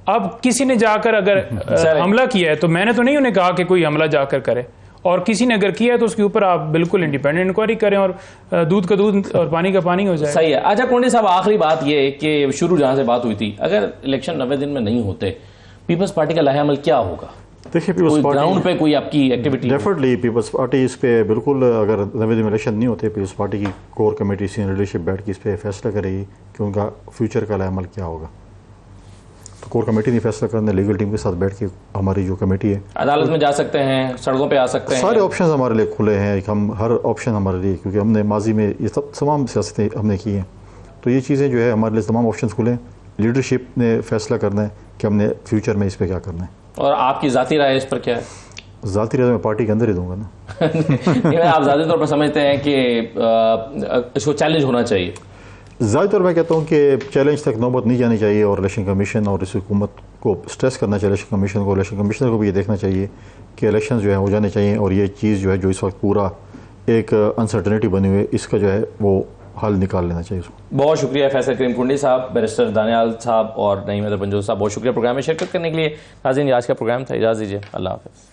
अब किसी ने जाकर अगर हमला किया है तो मैंने तो नहीं उन्हें कहा कि कोई हमला जाकर करे, और किसी ने अगर किया है तो उसके ऊपर आप बिल्कुल इंडिपेंडेंट इंक्वायरी करें और दूध का दूध और पानी का पानी हो जाए। सही है। अच्छा कोंडी साहब, आखिरी बात ये कि शुरू जहां से बात हुई थी, अगर इलेक्शन 90 दिन में नहीं होते, पीपल्स पार्टी का लाहेअमल क्या होगा? देखिए, पीपल्स पार्टी ग्राउंड पे कोई आपकी एक्टिविटी? डेफिनेटली पीपल्स पार्टी इस पे बिल्कुल, अगर 90 दिन में इलेक्शन नहीं होते, पीपल्स पार्टी की कोर कमेटी सीनियर लीडरशिप बैठ के इस पे फैसला करेगी कि उनका फ्यूचर का लाहेअमल क्या होगा। तो कोर कमेटी ने फैसला करना, लीगल टीम के साथ बैठ के हमारी जो कमेटी है, अदालत में जा सकते हैं, सड़कों पे आ सकते हैं, सारे ऑप्शन हमारे लिए खुले हैं। हम हर ऑप्शन हमारे लिए, क्योंकि हमने माजी में ये तमाम सियासतें हमने की हैं, तो ये चीज़ें जो है हमारे लिए तमाम ऑप्शन खुले हैं। लीडरशिप ने फैसला करना है कि हमने फ्यूचर में इस पर क्या करना है। और आपकी ज़ाती राय इस पर क्या है? ज़ाती राय मैं पार्टी के अंदर ही दूंगा ना। आप ज़्यादा तौर पर समझते हैं कि इसको चैलेंज होना चाहिए? ज़्यादातर मैं कहता हूँ कि चैलेंज तक नौबत नहीं जानी चाहिए, और इलेक्शन कमीशन और इस हुकूमत को स्ट्रेस करना चाहिए, इलेक्शन कमीशन को, इलेक्शन कमिश्नर को भी ये देखना चाहिए कि इलेक्शन जो है हो जाने चाहिए, और ये चीज़ जो है जो इस वक्त पूरा एक अनसर्टनिटी बनी हुई है, इसका जो है वो हल निकाल लेना चाहिए उसको। बहुत शुक्रिया फैसल करीम कुंडी साहब, बैरिस्टर दानियाल साहब और नईम हैदर पंजोदा साहब, बहुत शुक्रिया प्रोग्राम में शिरकत करने के लिए। नाज़रीन, आज का प्रोग्राम था, इजाज़त दीजिए, अल्लाह हाफ़िज़।